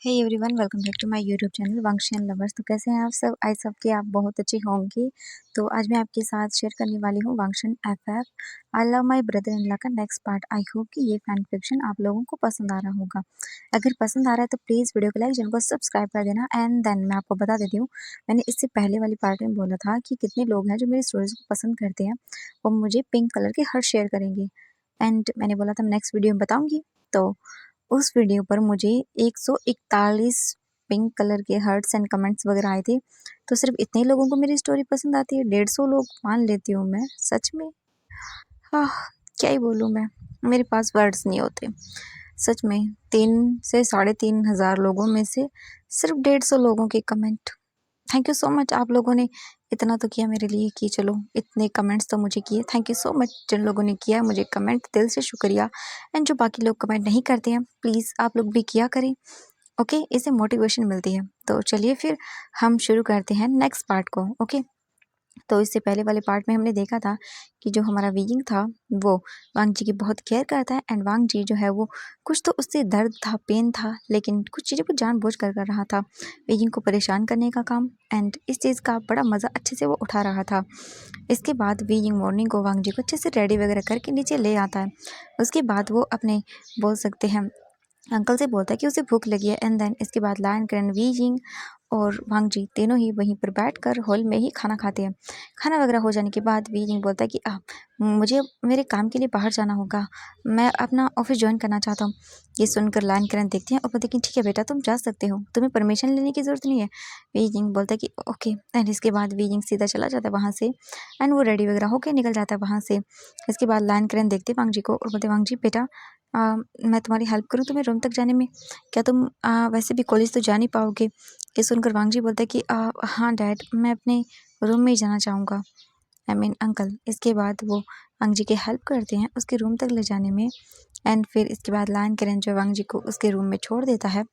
Hey everyone, welcome back to my YouTube channel Wangshian lovers. तो कैसे हैं आप सब? आई सब के आप बहुत अच्छे होंगे। तो आज मैं आपके साथ शेयर करने वाली हूँ वांगशियन FF I love my brother in law का नेक्स्ट पार्ट। आई होप कि ये फैन फिक्शन आप लोगों को पसंद आ रहा होगा। अगर पसंद आ रहा है तो प्लीज़ वीडियो को लाइक, चैनल को सब्सक्राइब कर देना। एंड देन मैं आपको बता देती हूँ, मैंने इससे पहले वाली पार्ट में बोला था कि कितने लोग हैं जो मेरी स्टोरीज को पसंद करते हैं, वो मुझे पिंक कलर के हर्ट शेयर करेंगे। एंड मैंने बोला था मैं नेक्स्ट वीडियो में बताऊँगी। तो उस वीडियो पर मुझे 141 पिंक कलर के हार्ट्स एंड कमेंट्स वगैरह आए थे। तो सिर्फ इतने ही लोगों को मेरी स्टोरी पसंद आती है? 150 लोग मान लेती हूँ मैं, सच में। हाँ, क्या ही बोलूँ मैं, मेरे पास वर्ड्स नहीं होते। सच में 3 से 3,500 लोगों में से सिर्फ 150 लोगों के comment. Thank you so much, आप लोगों ने इतना तो किया मेरे लिए कि चलो इतने कमेंट्स तो मुझे किए। थैंक यू सो मच जिन लोगों ने किया मुझे कमेंट, दिल से शुक्रिया। एंड जो बाकी लोग कमेंट नहीं करते हैं, प्लीज़ आप लोग भी किया करें। ओके, इससे मोटिवेशन मिलती है। तो चलिए फिर हम शुरू करते हैं नेक्स्ट पार्ट को। ओके, तो इससे पहले वाले पार्ट में हमने देखा था कि जो हमारा वीइंग था वो वांग जी की बहुत केयर करता है। एंड वांग जी जो है वो कुछ तो उससे दर्द था, पेन था, लेकिन कुछ चीज़ों को जानबूझ कर रहा था, वीइंग को परेशान करने का काम। एंड इस चीज़ का बड़ा मज़ा अच्छे से वो उठा रहा था। इसके बाद वीइंग मॉर्निंग को वांग जी को अच्छे से रेडी वगैरह करके नीचे ले आता है। उसके बाद वो अपने बोल सकते हैं अंकल से बोलता है कि उसे भूख लगी है। एंड देन इसके बाद लायन करण, वीजिंग और वांग जी तीनों ही वहीं पर बैठकर हॉल में ही खाना खाते हैं। खाना वगैरह हो जाने के बाद वीजिंग बोलता है कि मुझे मेरे काम के लिए बाहर जाना होगा, मैं अपना ऑफिस ज्वाइन करना चाहता हूँ। ये सुनकर लायन करण देखते हैं और बोलते हैं कि ठीक है बेटा, तुम जा सकते हो, तुम्हें परमिशन लेने की ज़रूरत नहीं है। वीजिंग बोलता है कि ओके। एंड इसके बाद वीजिंग सीधा चला जाता है वहाँ से। एंड वो रेडी वगैरह होकर निकल जाता है वहाँ से। इसके बाद लायन करण देखते वांग जी को और बोलते वांग जी बेटा, मैं तुम्हारी हेल्प करूँ तुम्हें रूम तक जाने में? क्या तुम वैसे भी कॉलेज तो जा नहीं पाओगे? ये सुनकर वांग जी बोलता है कि हाँ डैड, मैं अपने रूम में ही जाना चाहूँगा, आई मीन अंकल। इसके बाद वो वांग जी की हेल्प करते हैं उसके रूम तक ले जाने में। एंड फिर इसके बाद लायन करण जो वांग जी को उसके रूम में छोड़ देता है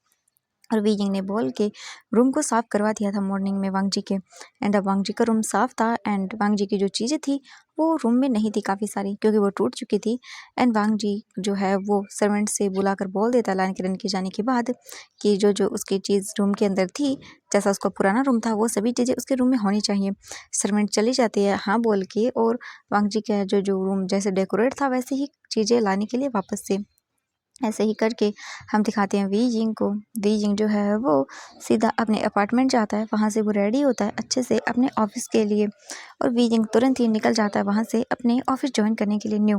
और वीजिंग ने बोल के रूम को साफ़ करवा दिया था मॉर्निंग में वांग जी के। एंड अब वांग जी का रूम साफ़ था। एंड वांग जी की जो चीज़ें थी वो रूम में नहीं थी काफ़ी सारी, क्योंकि वो टूट चुकी थी। एंड वांग जी जो है वो सर्वेंट से बुलाकर बोल देता लाइन किरण के जाने के बाद कि जो जो उसकी चीज़ रूम के अंदर थी, जैसा उसका पुराना रूम था, वो सभी चीज़ें उसके रूम में होनी चाहिए। सर्वेंट चली जाती है हाँ बोल के, और वांग जी का जो जो रूम जैसे डेकोरेट था वैसे ही चीज़ें लाने के लिए वापस से ऐसे ही करके हम दिखाते हैं वीजिंग को। वीजिंग जो है वो सीधा अपने अपार्टमेंट जाता है, वहाँ से वो रेडी होता है अच्छे से अपने ऑफिस के लिए, और वीजिंग तुरंत ही निकल जाता है वहाँ से अपने ऑफिस ज्वाइन करने के लिए न्यू।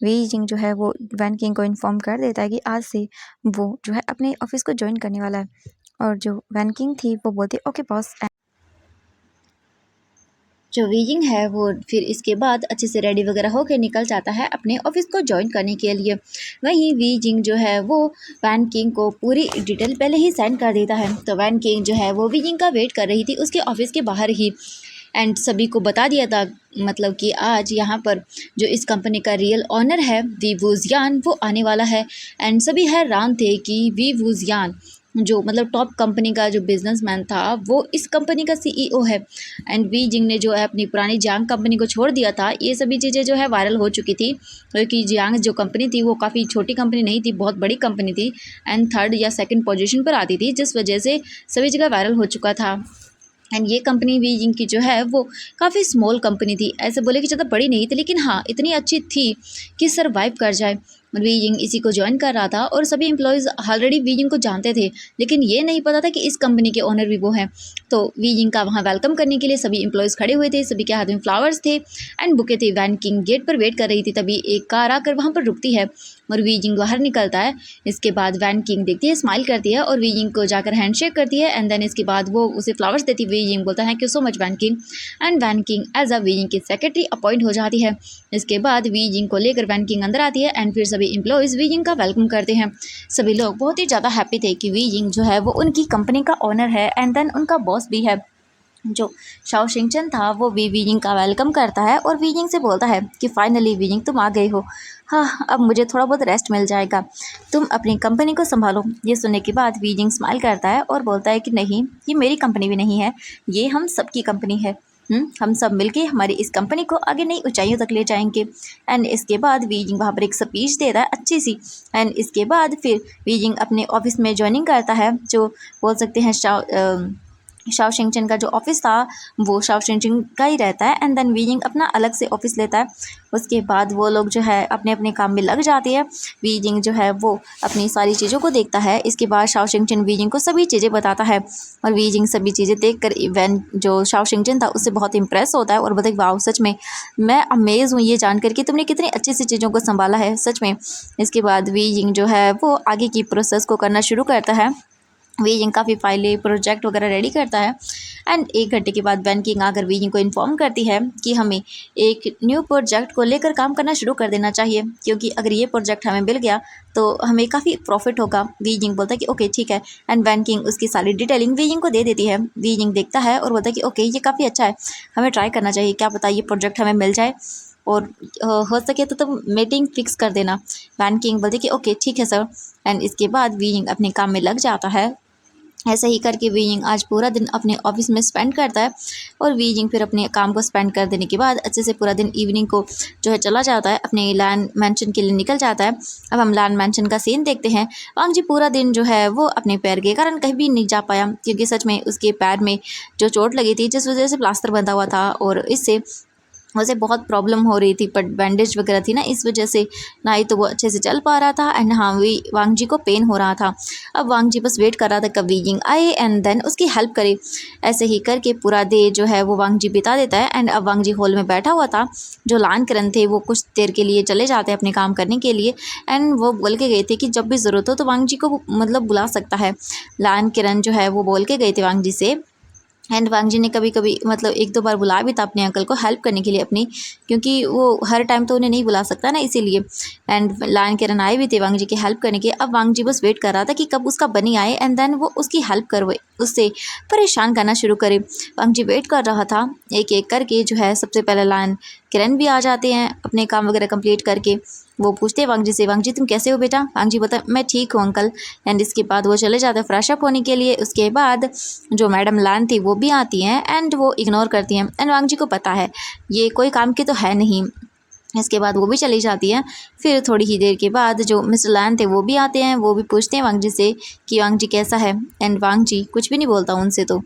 वीजिंग जो है वो वैन किंग को इन्फॉर्म कर देता है कि आज से वो जो है अपने ऑफिस को ज्वाइन करने वाला है। और जो वैन किंग थी वो बोलती है ओके बॉस। जो वीजिंग है वो फिर इसके बाद अच्छे से रेडी वगैरह होकर निकल जाता है अपने ऑफिस को ज्वाइन करने के लिए। वहीं वीजिंग जो है वो वैन किंग को पूरी डिटेल पहले ही सेंड कर देता है। तो वैन किंग जो है वो वीजिंग का वेट कर रही थी उसके ऑफिस के बाहर ही। एंड सभी को बता दिया था, मतलब कि आज यहाँ पर जो इस कंपनी का रियल ऑनर है वी वूजियान, वो आने वाला है। एंड सभी हैरान थे कि वी वूजियान जो मतलब टॉप कंपनी का जो बिजनेसमैन था वो इस कंपनी का सीईओ है। एंड वी जिंग ने जो है अपनी पुरानी जियांग कंपनी को छोड़ दिया था। ये सभी चीज़ें जो है वायरल हो चुकी थी, क्योंकि जियांग जो कंपनी थी वो काफ़ी छोटी कंपनी नहीं थी, बहुत बड़ी कंपनी थी। एंड थर्ड या सेकंड पोजीशन पर आती थी, जिस वजह से सभी जगह वायरल हो चुका था। एंड ये कंपनी वीजिंग की जो है वो काफ़ी स्मॉल कंपनी थी, ऐसे बोले कि ज़्यादा बड़ी नहीं थी, लेकिन हाँ इतनी अच्छी थी कि सर्वाइव कर जाए। वीजिंग इसी को ज्वाइन कर रहा था और सभी एम्प्लॉयज़ ऑलरेडी वीजिंग को जानते थे, लेकिन ये नहीं पता था कि इस कंपनी के ओनर भी वो हैं। तो वीजिंग का वहाँ वेलकम करने के लिए सभी एम्प्लॉयज़ खड़े हुए थे, सभी के हाथ में फ्लावर्स थे एंड बुके थे। वैन किंग गेट पर वेट कर रही थी, तभी एक कार आकर वहाँ पर रुकती है और वीजिंग बाहर निकलता है। इसके बाद वैन किंग देखती है, स्माइल करती है और वीजिंग को जाकर हैंडशेक करती है। एंड देन इसके बाद वो उसे फ्लावर्स देती है। वीजिंग बोलता है थैंक यू सो मच वैन किंग। एंड वैन किंग एज अ वीजिंग की सेक्रेटरी अपॉइंट हो जाती है। इसके बाद वीजिंग को लेकर वैन किंग अंदर आती है एंड फिर सभी एम्प्लॉयज़ वीजिंग का वेलकम करते हैं। सभी लोग बहुत ही ज़्यादा हैप्पी थे कि वीजिंग जो है वो उनकी कंपनी का ओनर है एंड देन उनका बॉस भी है। जो शाओ शिंगचन था वो भी वीजिंग का वेलकम करता है और वीजिंग से बोलता है कि फाइनली वीजिंग तुम आ गई हो, हाँ अब मुझे थोड़ा बहुत रेस्ट मिल जाएगा, तुम अपनी कंपनी को संभालो। ये सुनने के बाद वीजिंग स्माइल करता है और बोलता है कि नहीं, ये मेरी कंपनी भी नहीं है, ये हम सबकी कंपनी है। हम सब मिलके हमारी इस कंपनी को आगे नई ऊंचाइयों तक ले जाएंगे। एंड इसके बाद वीजिंग वहाँ पर एक स्पीच दे रहा है अच्छी सी। एंड इसके बाद फिर वीजिंग अपने ऑफिस में ज्वाइनिंग करता है, जो बोल सकते हैं शाओ शिंगचन का जो ऑफिस था वो शाओ शिंगचन का ही रहता है। एंड देन वीजिंग अपना अलग से ऑफिस लेता है। उसके बाद वो लोग जो है अपने अपने काम में लग जाते हैं। वीजिंग जो है वो अपनी सारी चीज़ों को देखता है। इसके बाद शाओ शिंगचन वीजिंग को सभी चीज़ें बताता है और वीजिंग सभी चीज़ें देखकर इवेंट जो शाओ शिंगचन था उससे बहुत इंप्रेस होता है और बोलता है वाह सच में मैं अमेज़ हूँ ये जानकर कि तुमने कितनी अच्छी सी चीज़ों को संभाला है सच में। इसके बाद वीजिंग जो है वो आगे की प्रोसेस को करना शुरू करता है। वीजिंग काफ़ी फाइलें प्रोजेक्ट वगैरह रेडी करता है। एंड 1 घंटे के बाद वैन किंग आकर वीजिंग को इन्फॉर्म करती है कि हमें एक न्यू प्रोजेक्ट को लेकर काम करना शुरू कर देना चाहिए, क्योंकि अगर ये प्रोजेक्ट हमें मिल गया तो हमें काफ़ी प्रॉफिट होगा। वीजिंग बोलता है कि ओके ठीक है। एंड वैन किंग उसकी सारी डिटेलिंग वीजिंग को दे देती है। वीजिंग देखता है और बोलता है कि ओके ये काफ़ी अच्छा है, हमें ट्राई करना चाहिए, क्या पता ये प्रोजेक्ट हमें मिल जाए और हो सके तो तुम मीटिंग फिक्स कर देना। वैन किंग बोलते कि ओके ठीक है सर। एंड इसके बाद वीजिंग अपने काम में लग जाता है। ऐसे ही करके वीजिंग आज पूरा दिन अपने ऑफिस में स्पेंड करता है और वीजिंग फिर अपने काम को स्पेंड कर देने के बाद अच्छे से पूरा दिन इवनिंग को जो है चला जाता है, अपने लैंड मैंशन के लिए निकल जाता है। अब हम लैंड मैंशन का सीन देखते हैं। वांग जी पूरा दिन जो है वो अपने पैर के कारण कहीं भी नहीं जा पाया, क्योंकि सच में उसके पैर में जो चोट लगी थी जिस वजह से प्लास्टर बंधा हुआ था और इससे उसे बहुत प्रॉब्लम हो रही थी, बट बैंडेज वगैरह थी ना, इस वजह से ना ही तो वो अच्छे से चल पा रहा था एंड हाँ वांग जी को पेन हो रहा था। अब वांग जी बस वेट कर रहा था कब वीजिंग आए एंड देन उसकी हेल्प करे। ऐसे ही करके पूरा डे जो है वो वांग जी बिता देता है। एंड अब वांग जी हॉल में बैठा हुआ था। जो लान करन थे वो कुछ देर के लिए चले जाते हैं अपने काम करने के लिए एंड वो बोल के गए थे कि जब भी ज़रूरत हो तो वांग जी को मतलब बुला सकता है। लान किरण जो है वो बोल के गए थे वांग जी से। एंड वांग जी ने कभी कभी मतलब 1-2 बार बुला भी था अपने अंकल को हेल्प करने के लिए अपनी, क्योंकि वो हर टाइम तो उन्हें नहीं बुला सकता ना, इसीलिए। एंड लान किरण आए भी थे वांग जी की हेल्प करने के। अब वांग जी बस वेट कर रहा था कि कब उसका बनी आए एंड देन वो उसकी हेल्प करवाए, उससे परेशान करना शुरू करे। वांग जी वेट कर रहा था। एक एक करके जो है सबसे पहले लान किरण भी आ जाते हैं अपने काम वगैरह कंप्लीट करके। वो पूछते हैं वांग जी से, वांग जी तुम कैसे हो बेटा? वांग जी बता मैं ठीक हूँ अंकल। एंड इसके बाद वो चले जाते हैं फ्रेश अप होने के लिए। उसके बाद जो मैडम लान थी वो भी आती हैं एंड वो इग्नोर करती हैं एंड वांग जी को पता है ये कोई काम की तो है नहीं। इसके बाद वो भी चली जाती है। फिर थोड़ी ही देर के बाद जो मिस्टर लान थे वो भी आते हैं। वो भी पूछते हैं वांग जी से कि वांग जी कैसा है। एंड वांग जी कुछ भी नहीं बोलता उनसे। तो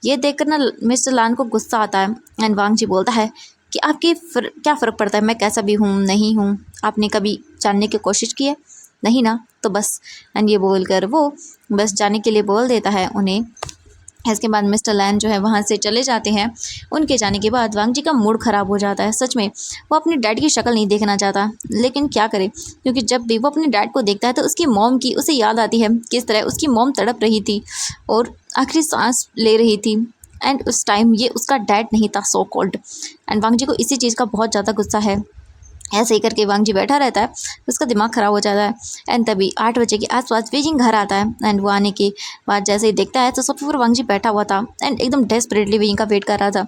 ये देखकर ना मिस्टर लान को गुस्सा आता है एंड वांग जी बोलता है कि आपकी क्या फ़र्क पड़ता है मैं कैसा भी हूँ नहीं हूँ, आपने कभी जानने की कोशिश की है? नहीं ना, तो बस। एंड ये बोलकर वो बस जाने के लिए बोल देता है उन्हें। इसके बाद मिस्टर लैन जो है वहाँ से चले जाते हैं। उनके जाने के बाद वांग जी का मूड ख़राब हो जाता है। सच में वो अपने डैड की शक्ल नहीं देखना चाहता, लेकिन क्या करे, क्योंकि जब भी वो अपने डैड को देखता है तो उसकी मॉम की उसे याद आती है, किस तरह उसकी मॉम तड़प रही थी और आखिरी सांस ले रही थी। एंड उस टाइम ये उसका डैड नहीं था सो कॉल्ड। एंड वांग जी को इसी चीज़ का बहुत ज़्यादा गुस्सा है। ऐसे ही करके वांग जी बैठा रहता है, उसका दिमाग ख़राब हो जाता है। एंड तभी 8 बजे के आसपास वीजिंग घर आता है। एंड वो आने के बाद जैसे ही देखता है तो सोफे पर वांग जी बैठा हुआ था एंड एकदम डेस्परेटली वीजिंग का वेट कर रहा था।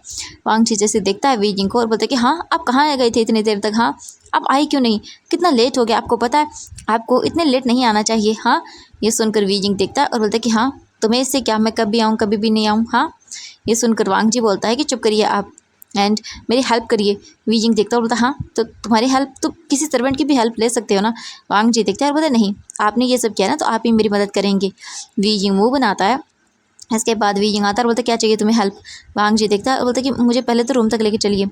वांग जी जैसे देखता है वीजिंग को और बोलता है कि हाँ आप कहाँ गए थे इतनी देर तक? हाँ आप आई क्यों नहीं? कितना लेट हो गया, आपको पता है आपको इतने लेट नहीं आना चाहिए। हाँ ये सुनकर वीजिंग देखता है और बोलता है कि हाँ तुम्हें इससे क्या, मैं कभी आऊँ कभी भी नहीं आऊँ। हाँ ये सुनकर वांग जी बोलता है कि चुप करिए आप एंड मेरी हेल्प करिए। वीजिंग देखता है और बोलता हाँ तो तुम्हारी हेल्प तो किसी सर्वेंट की भी हेल्प ले सकते हो ना। वांग जी देखता है और बोलता नहीं आपने ये सब किया ना तो आप ही मेरी मदद करेंगे। वीजिंग मुँह बनाता है। इसके बाद वीजिंग आता है और बोलता क्या चाहिए तुम्हें हेल्प? वांग जी देखता है और बोलता कि मुझे पहले तो रूम तक लेके चलिए।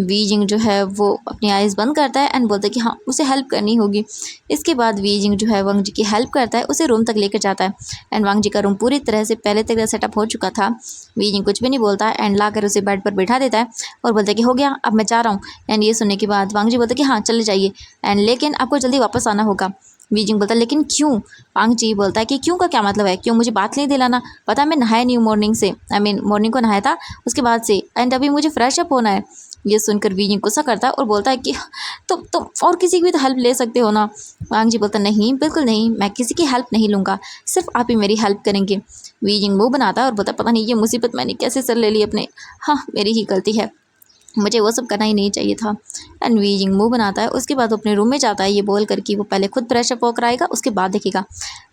वीजिंग जो है वो अपनी आइज़ बंद करता है एंड बोलता है कि हाँ उसे हेल्प करनी होगी। इसके बाद वीजिंग जो है वांग जी की हेल्प करता है, उसे रूम तक लेकर जाता है। एंड वांग जी का रूम पूरी तरह से पहले तक सेटअप हो चुका था। वीजिंग कुछ भी नहीं बोलता है एंड लाकर उसे बेड पर बैठा देता है और बोलता है कि हो गया अब मैं जा रहा हूँ। एंड ये सुनने के बाद वांग जी बोलता है कि हाँ चले जाइए एंड लेकिन आपको जल्दी वापस आना होगा। वीजिंग बोलता है लेकिन क्यों? वांग जी बोलता है कि क्यों का क्या मतलब है, क्यों मुझे बात नहीं दिलाना? पता है मैं नहाया नहीं हूँ मॉर्निंग से, मॉर्निंग को नहाया था उसके बाद से एंड अभी मुझे फ्रेश अप होना है। ये सुनकर वीजिंग गुस्सा करता है और बोलता है कि तुम और किसी की भी तो हेल्प ले सकते हो ना। वांग जी बोलता नहीं बिल्कुल नहीं, मैं किसी की हेल्प नहीं लूँगा, सिर्फ आप ही मेरी हेल्प करेंगे। वीजिंग मुँह बनाता है और बोलता पता नहीं ये मुसीबत मैंने कैसे सर ले ली अपने, हाँ मेरी ही गलती है। मुझे वो सब करना ही नहीं चाहिए था। एंड वीजिंग मुंह बनाता है। उसके बाद वो अपने रूम में जाता है ये बोल कर कि वो पहले खुद फ्रेश अप होकर आएगा, उसके बाद देखेगा।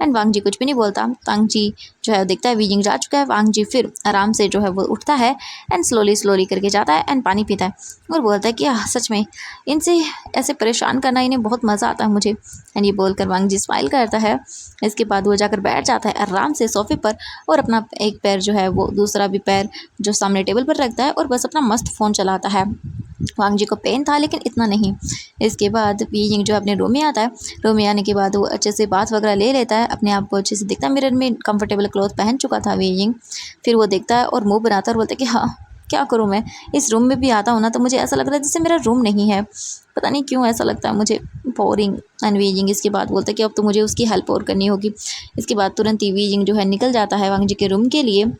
एंड वांग जी कुछ भी नहीं बोलता। वांग जी जो है वो देखता है वीजिंग जा चुका है। वांग जी फिर आराम से जो है वो उठता है एंड स्लोली स्लोली करके जाता है एंड पानी पीता है और बोलता है कि सच में इनसे ऐसे परेशान करना इन्हें बहुत मज़ा आता है मुझे। एंड ये बोलकर वांग जी स्माइल करता है। इसके बाद वो जाकर बैठ जाता है आराम से सोफे पर और अपना एक पैर जो है वो दूसरा भी पैर जो सामने टेबल पर रखता है और बस अपना मस्त फ़ोन चलाता है। वांग जी को पेन था लेकिन इतना नहीं। इसके बाद वीजिंग जो अपने रूम में आता है। रूम में आने के बाद वो अच्छे से बाथ वगैरह ले लेता है, अपने आप को अच्छे से दिखता है मिरर में। कंफर्टेबल क्लॉथ पहन चुका था वीजिंग। फिर वो देखता है और मुंह बनाता है और बोलता है कि हाँ क्या करूँ मैं, इस रूम में भी आता हूँ ना तो मुझे ऐसा लग रहा है जैसे मेरा रूम नहीं है। पता नहीं क्यों ऐसा लगता है मुझे, बोरिंग एंड वीजिंग। इसके बाद बोलता है कि अब तो मुझे उसकी हेल्प और करनी होगी। इसके बाद तुरंत ही वीजिंग जो है निकल जाता है वांग जी के रूम के लिए।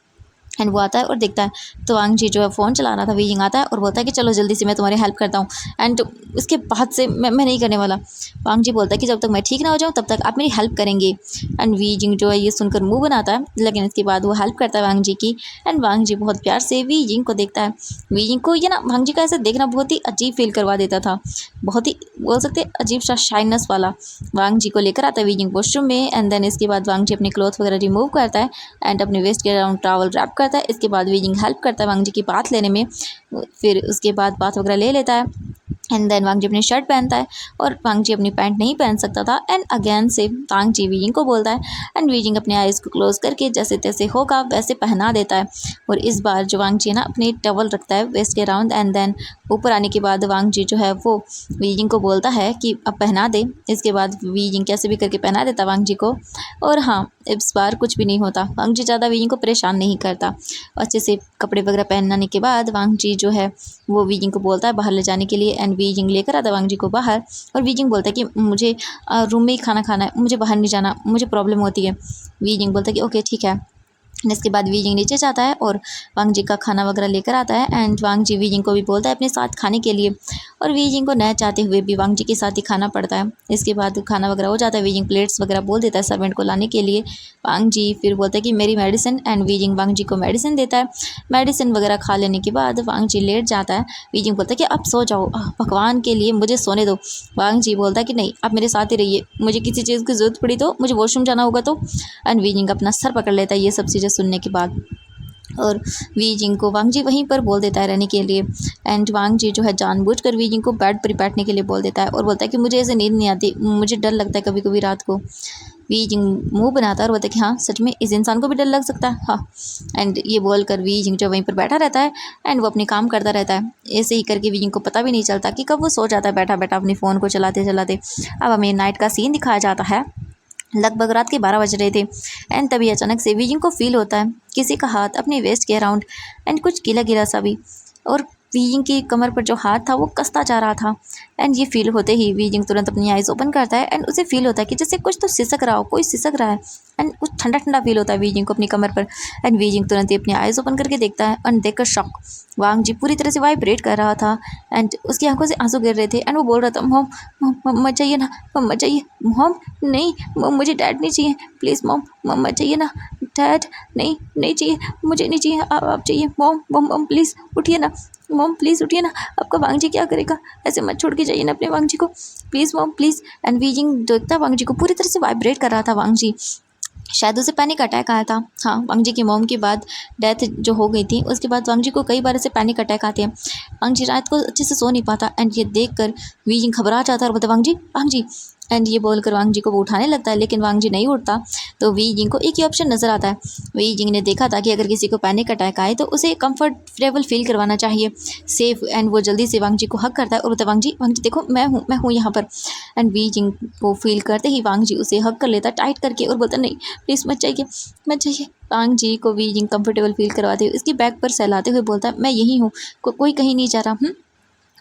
एंड वो आता है और देखता है तो वांग जी जो है फ़ोन चला रहा था। वीजिंग आता है और बोलता है कि चलो जल्दी से मैं तुम्हारी हेल्प करता हूँ। एंड उसके बाद से मैं नहीं करने वाला। वांग जी बोलता है कि जब तक मैं ठीक ना हो जाऊँ तब तक आप मेरी हेल्प करेंगे। एंड वीजिंग जो है ये सुनकर मुंह बनाता है, लेकिन इसके बाद वो हेल्प करता है वांग जी की। एंड वांग जी बहुत प्यार से वीजिंग को देखता है। वीजिंग को ये ना वांग जी का ऐसे देखना बहुत ही अजीब फील करवा देता था, बहुत ही बोल सकते हैं अजीब सा शाइनेस वाला। वांग जी को लेकर आता है वीजिंग वॉशरूम में। एंड देन इसके बाद वांग जी अपने क्लॉथ वगैरह रिमूव करता है एंड अपने वेस्ट के अराउंड टॉवल रैप करता है। इसके बाद वीजिंग हेल्प करता है वांग जी की बात लेने में। फिर उसके बाद बात वगैरह ले लेता है। एंड देन वांग जी अपनी शर्ट पहनता है और वांग जी अपनी पैंट नहीं पहन सकता था। एंड अगेन से वांग जी वीजिंग को बोलता है एंड वीजिंग अपने आइज़ को क्लोज करके जैसे तैसे होगा वैसे पहना देता है। और इस बार जो वांग जी है ना अपनी टवल रखता है वेस्ट के अराउंड। एंड देन ऊपर आने के बाद वांग जी जो है वो वीजिंग को बोलता है कि अब पहना दे। इसके बाद वीजिंग कैसे भी करके पहना देता वांग जी को। और हाँ, इस बार कुछ भी नहीं होता। वांग जी ज़्यादा वीजिंग को परेशान नहीं करता। अच्छे से कपड़े वगैरह पहनाने के बाद वांग जी जो है वो वीजिंग को बोलता है बाहर ले जाने के लिए। एंड वीजिंग लेकर आता है वांग जी को बाहर। और वीजिंग बोलता है कि मुझे रूम में ही खाना खाना है, मुझे बाहर नहीं जाना, मुझे प्रॉब्लम होती है। वीजिंग बोलता है कि ओके ठीक है। इसके बाद वीजिंग नीचे जाता है और वांग जी का खाना वगैरह लेकर आता है। एंड वांग जी वीजिंग को भी बोलता है अपने साथ खाने के लिए। और वीजिंग को न चाहते हुए भी वांग जी के साथ ही खाना पड़ता है। इसके बाद खाना वगैरह हो जाता है। वीजिंग प्लेट्स वगैरह बोल देता है सर्वेंट को लाने के लिए। वांग जी फिर बोलता है कि मेरी मेडिसिन। एंड वीजिंग वांग जी को मेडिसिन देता है। मेडिसिन वगैरह खा लेने के बाद वांग जी लेट जाता है। वीजिंग बोलता है कि अब सो जाओ, भगवान के लिए मुझे सोने दो। वांग जी बोलता है कि नहीं, आप मेरे साथ ही रहिए, मुझे किसी चीज़ की ज़रूरत पड़ी तो, मुझे वॉशरूम जाना होगा तो। एंड वीजिंग अपना सर पकड़ लेता है ये सब चीज़ें सुनने के बाद। और वीजिंग को वांग जी वहीं पर बोल देता है रहने के लिए। एंड वांग जी जो है जानबूझकर वीजिंग को बेड पर बैठने के लिए बोल देता है और बोलता है कि मुझे ऐसे नींद नहीं आती, मुझे डर लगता है कभी कभी रात को। वीजिंग मुंह बनाता है और बोलता है कि हाँ सच में इस इंसान को भी डर लग सकता है, हाँ। एंड ये बोल कर वीजिंग जो वहीं पर बैठा रहता है एंड वो अपनी काम करता रहता है। ऐसे ही करके वीजिंग को पता भी नहीं चलता कि कब वो सो जाता है बैठा बैठा अपने फ़ोन को चलाते चलाते। अब हमें नाइट का सीन दिखाया जाता है। लगभग रात के 12 बज रहे थे। एंड तभी अचानक से वीजिंग को फील होता है किसी का हाथ अपने वेस्ट के अराउंड एंड कुछ गीला गीला सा भी। और वीजिंग की कमर पर जो हाथ था वो कसता जा रहा था। एंड ये फील होते ही वीजिंग तुरंत अपनी आइज़ ओपन करता है एंड उसे फील होता है कि जैसे कुछ तो सिसक रहा हो, कोई सिसक रहा है। एंड कुछ ठंडा ठंडा फील होता है वीजिंग को अपनी कमर पर। एंड वीजिंग तुरंत ही अपनी आइज़ ओपन करके देखता है एंड देखकर शॉक। वांग जी पूरी तरह से वाइब्रेट कर रहा था एंड उसकी आंखों से आंसू गिर रहे थे। एंड वो बोल रहा था मॉम, मम्मा चाहिए ना, मम्मा चाहिए। मॉम नहीं, मॉम मुझे डैड नहीं चाहिए, प्लीज़ मॉम, मम्मा चाहिए ना, डैड नहीं, नहीं चाहिए, मुझे नहीं चाहिए, आप चाहिए। मॉम मॉम मॉम प्लीज़ उठिए ना, मॉम प्लीज़ उठिए ना, आपका वांग जी क्या करेगा, ऐसे मत छोड़ के जाइए ना अपने वांग जी को, please mom please. And wheezing देखता वांग जी को पूरी तरह से वाइब्रेट कर रहा था वांग जी। शायद उसे पैनिक अटैक आया था। हाँ, वांग जी की मॉम के बाद डेथ जो हो गई थी उसके बाद वांग जी को कई बार ऐसे पैनिक अटैक आते हैं। वांग जी रात को अच्छे से सो नहीं पाता। एंड ये देख कर वीजिंग घबरा जाता है और बोलता वांग जी, वांग जी। एंड ये बोलकर वांग जी को वो उठाने लगता है लेकिन वांग जी नहीं उठता। तो वीजिंग को एक ही ऑप्शन नज़र आता है। वीजिंग ने देखा था कि अगर किसी को पैनिक अटैक आए तो उसे कंफर्टेबल फील करवाना चाहिए, सेफ। एंड वो जल्दी से वांग जी को हक करता है और बोलता वांग जी देखो मैं हूँ यहाँ पर। एंड वीजिंग को फील करते ही वांग जी उसे हक कर लेता टाइट करके और बोलता नहीं प्लीज़ मत चाहिए, मत चाहिए। वांग जी को वीजिंग कंफर्टेबल फील करवाते हुए इसकी बैक पर सहलाते हुए बोलता है मैं यहीं हूँ, कोई कहीं नहीं जा रहा,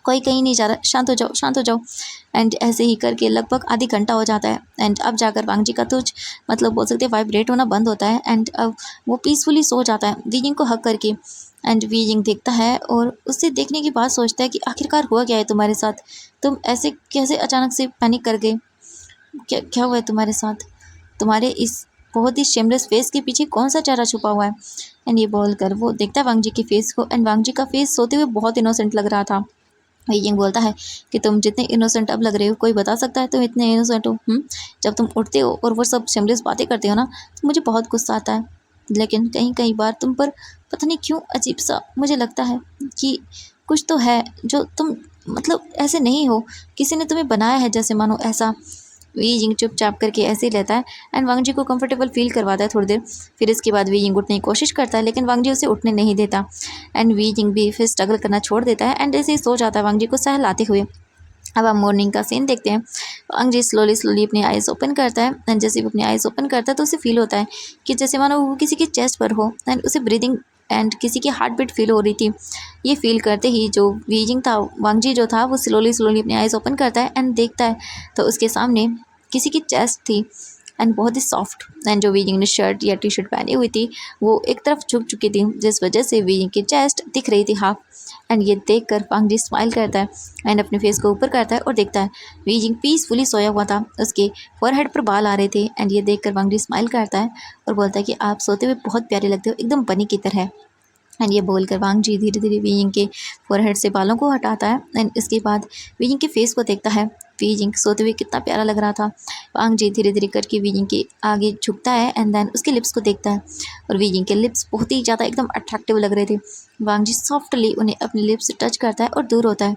कोई कहीं नहीं जा रहा, शांत हो जाओ, शांत हो जाओ। एंड ऐसे ही करके लगभग आधी घंटा हो जाता है। एंड अब जाकर वांग जी का तो मतलब बोल सकते हैं वाइब्रेट होना बंद होता है। एंड अब वो पीसफुली सो जाता है वीजिंग को हक करके। एंड वीजिंग देखता है और उसे देखने के बाद सोचता है कि आखिरकार हुआ क्या है तुम्हारे साथ, तुम ऐसे कैसे अचानक से पैनिक कर गए, क्या क्या हुआ है तुम्हारे साथ, तुम्हारे इस बहुत ही शेमलेस फेस के पीछे कौन सा चारा छुपा हुआ है। एंड ये बोलकर वो देखता है वांग जी के फेस को, एंड वांग जी का फेस सोते हुए बहुत इनोसेंट लग रहा था। यिंग बोलता है कि तुम जितने इनोसेंट अब लग रहे हो, कोई बता सकता है तुम इतने इनोसेंट हो? जब तुम उठते हो और वो सब शेमलेस बातें करते हो ना, तो मुझे बहुत गुस्सा आता है। लेकिन कई कई बार तुम पर पता नहीं क्यों अजीब सा मुझे लगता है कि कुछ तो है जो तुम मतलब ऐसे नहीं हो, किसी ने तुम्हें बनाया है जैसे, मानो ऐसा। वी जिंग चुपचाप करके ऐसे ही लेता है एंड वांग जी को कंफर्टेबल फील करवाता है थोड़ी देर। फिर इसके बाद वी जिंग उठने की कोशिश करता है, लेकिन वांग जी उसे उठने नहीं देता। एंड वी जिंग भी फिर स्ट्रगल करना छोड़ देता है एंड ऐसे ही सो जाता है वांग जी को सहलाते हुए। अब हम मॉर्निंग का सीन देखते हैं। वांग जी स्लोली स्लोली अपनी आइज़ ओपन करता है, एंड जैसे वो अपनी आइज़ ओपन करता है तो उसे फील होता है कि जैसे मानो वो किसी के चेस्ट पर हो, एंड उसे ब्रीदिंग एंड किसी की हार्ट बीट फील हो रही थी। ये फील करते ही जो वीजिंग था, वांग जी जो था, वो स्लोली स्लोली अपनी आइज़ ओपन करता है एंड देखता है तो उसके सामने किसी की चेस्ट थी, एंड बहुत ही सॉफ्ट। एंड जो वीजिंग ने शर्ट या टी शर्ट पहनी हुई थी वो एक तरफ झुक चुकी थी, जिस वजह से वीजिंग की चेस्ट दिख रही थी हाफ। एंड ये देखकर वांग जी स्माइल करता है एंड अपने फेस को ऊपर करता है और देखता है वीजिंग पीसफुली सोया हुआ था, उसके फोरहेड पर बाल आ रहे थे। एंड ये देखकर वांग जी स्माइल करता है और बोलता है कि आप सोते हुए बहुत प्यारे लगते हो, एकदम बनी की तरह। एंड ये बोलकर वांग जी धीरे धीरे वीजिंग के फोरहेड से बालों को हटाता है एंड इसके बाद वीजिंग के फेस को देखता है। वीजिंग सोते हुए कितना प्यारा लग रहा था। वांग जी धीरे धीरे करके वीजिंग के आगे झुकता है एंड देन उसके लिप्स को देखता है, और वीजिंग के लिप्स बहुत ही ज़्यादा एकदम अट्रैक्टिव लग रहे थे। वांग जी सॉफ्टली उन्हें अपने लिप्स से टच करता है और दूर होता है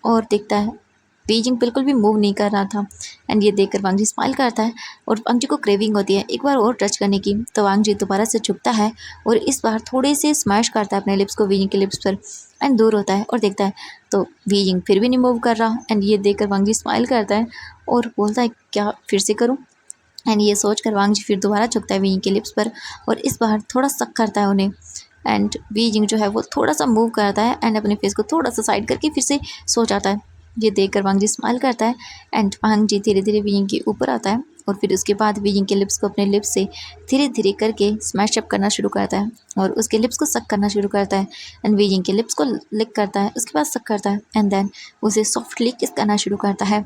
और देखता है बीजिंग बिल्कुल भी मूव नहीं कर रहा था। एंड ये देखकर वांग जी स्माइल करता है और वांग जी को क्रेविंग होती है एक बार और टच करने की, तो वांग जी दोबारा से झुकता है और इस बार थोड़े से स्मैश करता है अपने लिप्स को बीजिंग के लिप्स पर, एंड दूर होता है और देखता है तो बीजिंग फिर भी नहीं मूव कर रहा। एंड ये देखकर वांग जी स्माइल करता है और बोलता है क्या फिर से करूँ? एंड ये सोच कर वांग जी फिर दोबारा झुकता है बीजिंग के लिप्स पर और इस बार थोड़ा सक करता है उन्हें। एंड बीजिंग जो है वो थोड़ा सा मूव करता है एंड अपने फेस को थोड़ा सा साइड करके फिर से सो जाता है। ये देखकर वांग जी स्माइल करता है एंड वांग जी धीरे धीरे बीजिंग के ऊपर आता है और फिर उसके बाद बीजिंग के लिप्स को अपने लिप्स से धीरे धीरे करके स्मैश अप करना शुरू करता है और उसके लिप्स को सक करना शुरू करता है। एंड बीजिंग के लिप्स को लिक करता है, उसके बाद सक करता है एंड देन उसे सॉफ्टली किस करना शुरू करता है।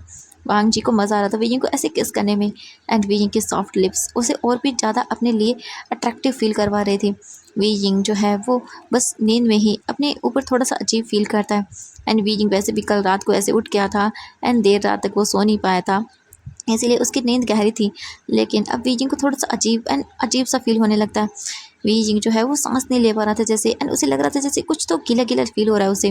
वांग जी को मज़ा आ रहा था बीजिंग को ऐसे किस करने में, एंड बीजिंग के सॉफ्ट लिप्स उसे और भी ज़्यादा अपने लिए अट्रैक्टिव फील करवा रहे थे। वीजिंग जो है वो बस नींद में ही अपने ऊपर थोड़ा सा अजीब फील करता है। एंड वीजिंग वैसे भी कल रात को ऐसे उठ गया था एंड देर रात तक वो सो नहीं पाया था, इसीलिए उसकी नींद गहरी थी। लेकिन अब वीजिंग को थोड़ा सा अजीब सा फील होने लगता है। वीजिंग जो है वो सांस नहीं ले पा रहा था जैसे, एंड उसे लग रहा था जैसे कुछ तो गीला गीला फील हो रहा है उसे।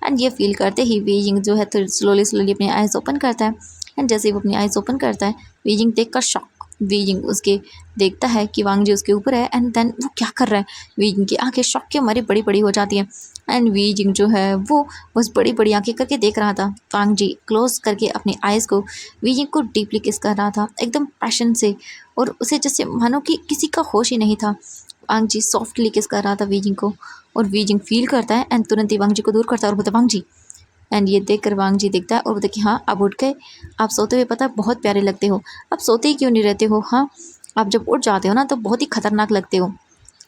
एंड ये फील करते ही वीजिंग जो है तो स्लोली स्लोली अपनी आइज़ ओपन करता है। एंड जैसे ही वो अपनी आइज़ ओपन करता है वीजिंग देख कर शॉक। वीजिंग उसके देखता है कि वांग जी उसके ऊपर है एंड देन वो क्या कर रहा है। वीजिंग की आंखें शॉक के मारे बड़ी बड़ी हो जाती हैं एंड वीजिंग जो है वो बस बड़ी बड़ी आंखें करके देख रहा था। वांग जी क्लोज करके अपनी आइज़ को वीजिंग को डीपली किस कर रहा था एकदम पैशन से, और उसे जैसे मानो कि किसी का होश ही नहीं था। वांग जी सॉफ्टली किस कर रहा था वीजिंग को और वीजिंग फील करता है एंड तुरंत ही वांग जी को दूर करता है और बोलता वांग जी। एंड ये देखकर वांग जी देखता है और बोलता कि हाँ आप उठ गए, आप सोते हुए पता है बहुत प्यारे लगते हो, आप सोते ही क्यों नहीं रहते हो? हाँ, आप जब उठ जाते हो ना तो बहुत ही खतरनाक लगते हो।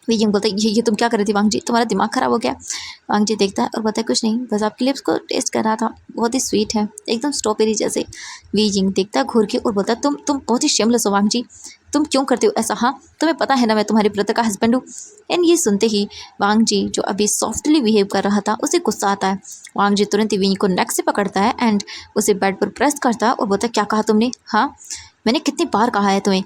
वीजिंग बोलता है ये तुम क्या कर रही थी वांग जी, तुम्हारा दिमाग ख़राब हो गया? वांग जी देखता है और बोलता है कुछ नहीं, बस आपके लिप्स को टेस्ट कर रहा था, बहुत ही स्वीट है एकदम स्ट्रॉबेरी जैसे। वीजिंग देखता है घूर के और बोलता है तुम बहुत ही शेमलेस हो वांग जी, तुम क्यों करते हो ऐसा? हाँ, तुम्हें पता है ना मैं तुम्हारे ब्रदर का हस्बैंड हूँ। एंड ये सुनते ही वांग जी जो अभी सॉफ्टली बिहेव कर रहा था उसे गुस्सा आता है। वांग जी तुरंत ही वीजिंग को नेक से पकड़ता है एंड उसे बेड पर प्रेस करता है और बोलता है क्या कहा तुमने? हाँ, मैंने कितनी बार कहा है तुम्हें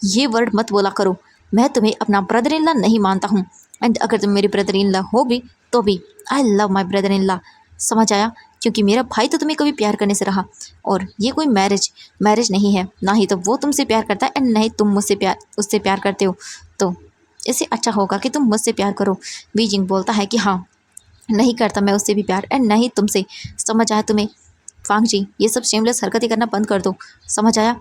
ये वर्ड मत बोला करो, मैं तुम्हें अपना ब्रदर इन लॉ नहीं मानता हूँ, एंड अगर तुम मेरी ब्रदर इन लॉ हो भी तो भी I love my brother in law, समझ आया? क्योंकि मेरा भाई तो तुम्हें कभी प्यार करने से रहा, और ये कोई मैरिज नहीं है, ना ही तो वो तुमसे प्यार करता है एंड ना ही तुम उससे प्यार करते हो, तो इससे अच्छा होगा कि तुम मुझसे प्यार करो। वीजिंग बोलता है कि हाँ, नहीं करता मैं उससे भी प्यार एंड नहीं तुमसे, समझ आया तुम्हें? वांग जी ये सब शेमलेस हरकतें करना बंद कर दो, समझ आया?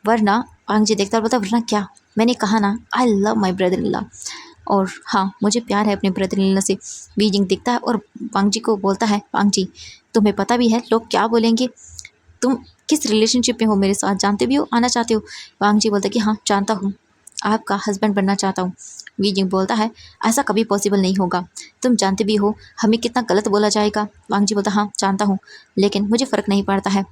वरना वांग जी देखता और बोलता वरना क्या, मैंने कहा ना I love my brother in law, और हाँ मुझे प्यार है अपने ब्रदर इन लॉ से। वीजिंग देखता है और वांग जी को बोलता है वांग जी तुम्हें पता भी है लोग क्या बोलेंगे, तुम किस रिलेशनशिप में हो मेरे साथ, जानते भी हो, आना चाहते हो? वांग जी बोलता है कि हाँ जानता हूँ, आपका हस्बैंड बनना चाहता हूँ। वीजिंग बोलता है ऐसा कभी पॉसिबल नहीं होगा, तुम जानते भी हो हमें कितना गलत बोला जाएगा। वांग जी बोलता हाँ जानता हूँ, लेकिन मुझे फ़र्क नहीं पड़ता है,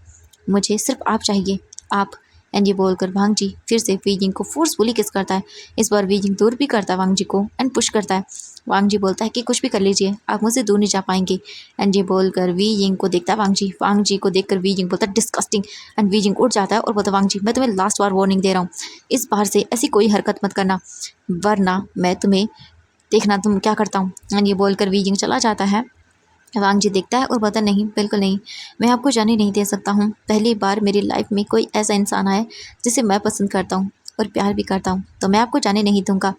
मुझे सिर्फ आप चाहिए, आप एंड ये बोलकर वांग जी फिर से वी जिंग को फोर्सफुली किस करता है। इस बार वी जिंग दूर भी करता है वांग जी को एंड पुश करता है। वांग जी बोलता है कि कुछ भी कर लीजिए, आप मुझसे दूर नहीं जा पाएंगे। एंड ये बोलकर वी जिंग को देखता है वांग जी को देखकर वी जिंग बोलता है डिस्कस्टिंग। एंड वी जिंग उठ जाता है और बोलता है वांग जी मैं तुम्हें लास्ट बार वार्निंग दे रहा हूँ, इस बार से ऐसी कोई हरकत मत करना वरना मैं तुम्हें देखना तुम क्या करता हूँ। एंड ये बोलकर वी जिंग चला जाता है। वांग जी देखता है और बोलता नहीं बिल्कुल नहीं, मैं आपको जाने नहीं दे सकता हूँ। पहली बार मेरी लाइफ में कोई ऐसा इंसान आया जिसे मैं पसंद करता हूँ और प्यार भी करता हूँ, तो मैं आपको जाने नहीं दूंगा।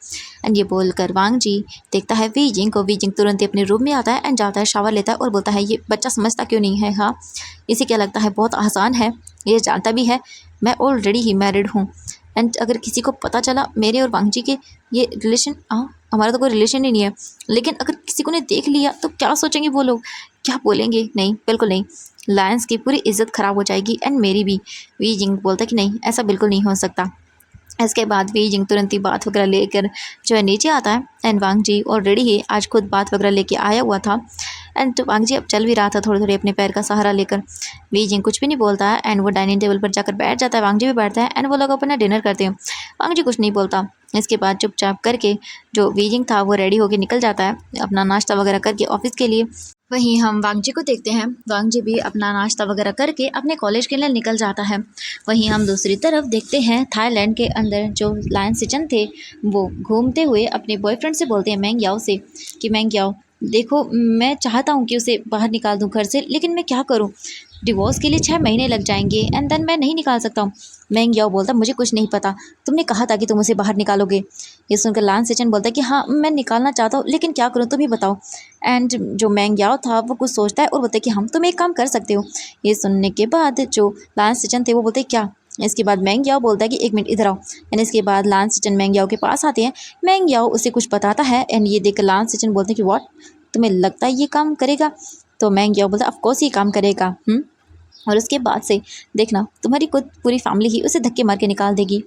एंड ये बोलकर वांग जी देखता है वी जिंग को। वी जिंग तुरंत ही अपने रूम में आता है एंड जाता है, शावर लेता है और बोलता है ये बच्चा समझता क्यों नहीं है। हाँ इसे क्या लगता है बहुत आसान है, ये जानता भी है मैं ऑलरेडी ही मैरिड हूँ। एंड अगर किसी को पता चला मेरे और वांग जी के ये रिलेशन, हमारा तो कोई रिलेशन ही नहीं है, लेकिन अगर किसी को ने देख लिया तो क्या सोचेंगे वो लोग, क्या बोलेंगे। नहीं बिल्कुल नहीं, लायंस की पूरी इज्जत ख़राब हो जाएगी एंड मेरी भी। वी जिंग बोलता है कि नहीं ऐसा बिल्कुल नहीं हो सकता। इसके बाद वी जिंग तुरंत ही बात वगैरह लेकर जो है नीचे आता है एंड वांग जी ऑलरेडी ही आज खुद बात वगैरह लेके आया हुआ था। एंड वांग जी अब चल भी रहा था थोड़ी थोड़ी अपने पैर का सहारा लेकर। वी जिंग कुछ भी नहीं बोलता है एंड वो डाइनिंग टेबल पर जाकर बैठ जाता है। वांग जी भी बैठता है एंड वो लोग अपना डिनर करते हैं। वांग जी कुछ नहीं बोलता। इसके बाद चुपचाप करके जो वी जिंग था वो रेडी होकर निकल जाता है अपना नाश्ता वगैरह करके ऑफिस के लिए। वहीं हम वांग जी को देखते हैं, वांग जी भी अपना नाश्ता वगैरह करके अपने कॉलेज के लिए निकल जाता है। वहीं हम दूसरी तरफ देखते हैं थाईलैंड के अंदर जो लायन सिचन थे वो घूमते हुए अपने बॉयफ्रेंड से बोलते हैं मैंग याओ से कि मैंग याओ देखो मैं चाहता हूँ कि उसे बाहर निकाल दूँ घर से, लेकिन मैं क्या करूँ, डिवोर्स के लिए 6 महीने लग जाएंगे एंड देन मैं नहीं निकाल सकता हूँ। मैंग याओ बोलता मुझे कुछ नहीं पता, तुमने कहा था कि तुम उसे बाहर निकालोगे। ये सुनकर लान सिचन बोलता है कि हाँ मैं निकालना चाहता हूँ, लेकिन क्या करूँ तुम ही बताओ। एंड जो मैंग याओ था वो कुछ सोचता है और बोलता है कि हम तुम एक काम कर सकते हो। ये सुनने के बाद जो लान सिचन थे वो बोलते क्या। इसके बाद मैंग याओ बोलता है कि एक मिनट इधर आओ। एंड इसके बाद लान सिचन मैंग याओ के पास आते हैं। मैंग याओ उसे कुछ बताता है एंड ये देख लान सिचन बोलते हैं कि व्हाट, तुम्हें लगता है ये काम करेगा। तो मैंग याओ बोलता है ऑफकोर्स ये काम करेगा। और उसके बाद से देखना तुम्हारी खुद पूरी फैमिली ही उसे धक्के मार के निकाल देगी।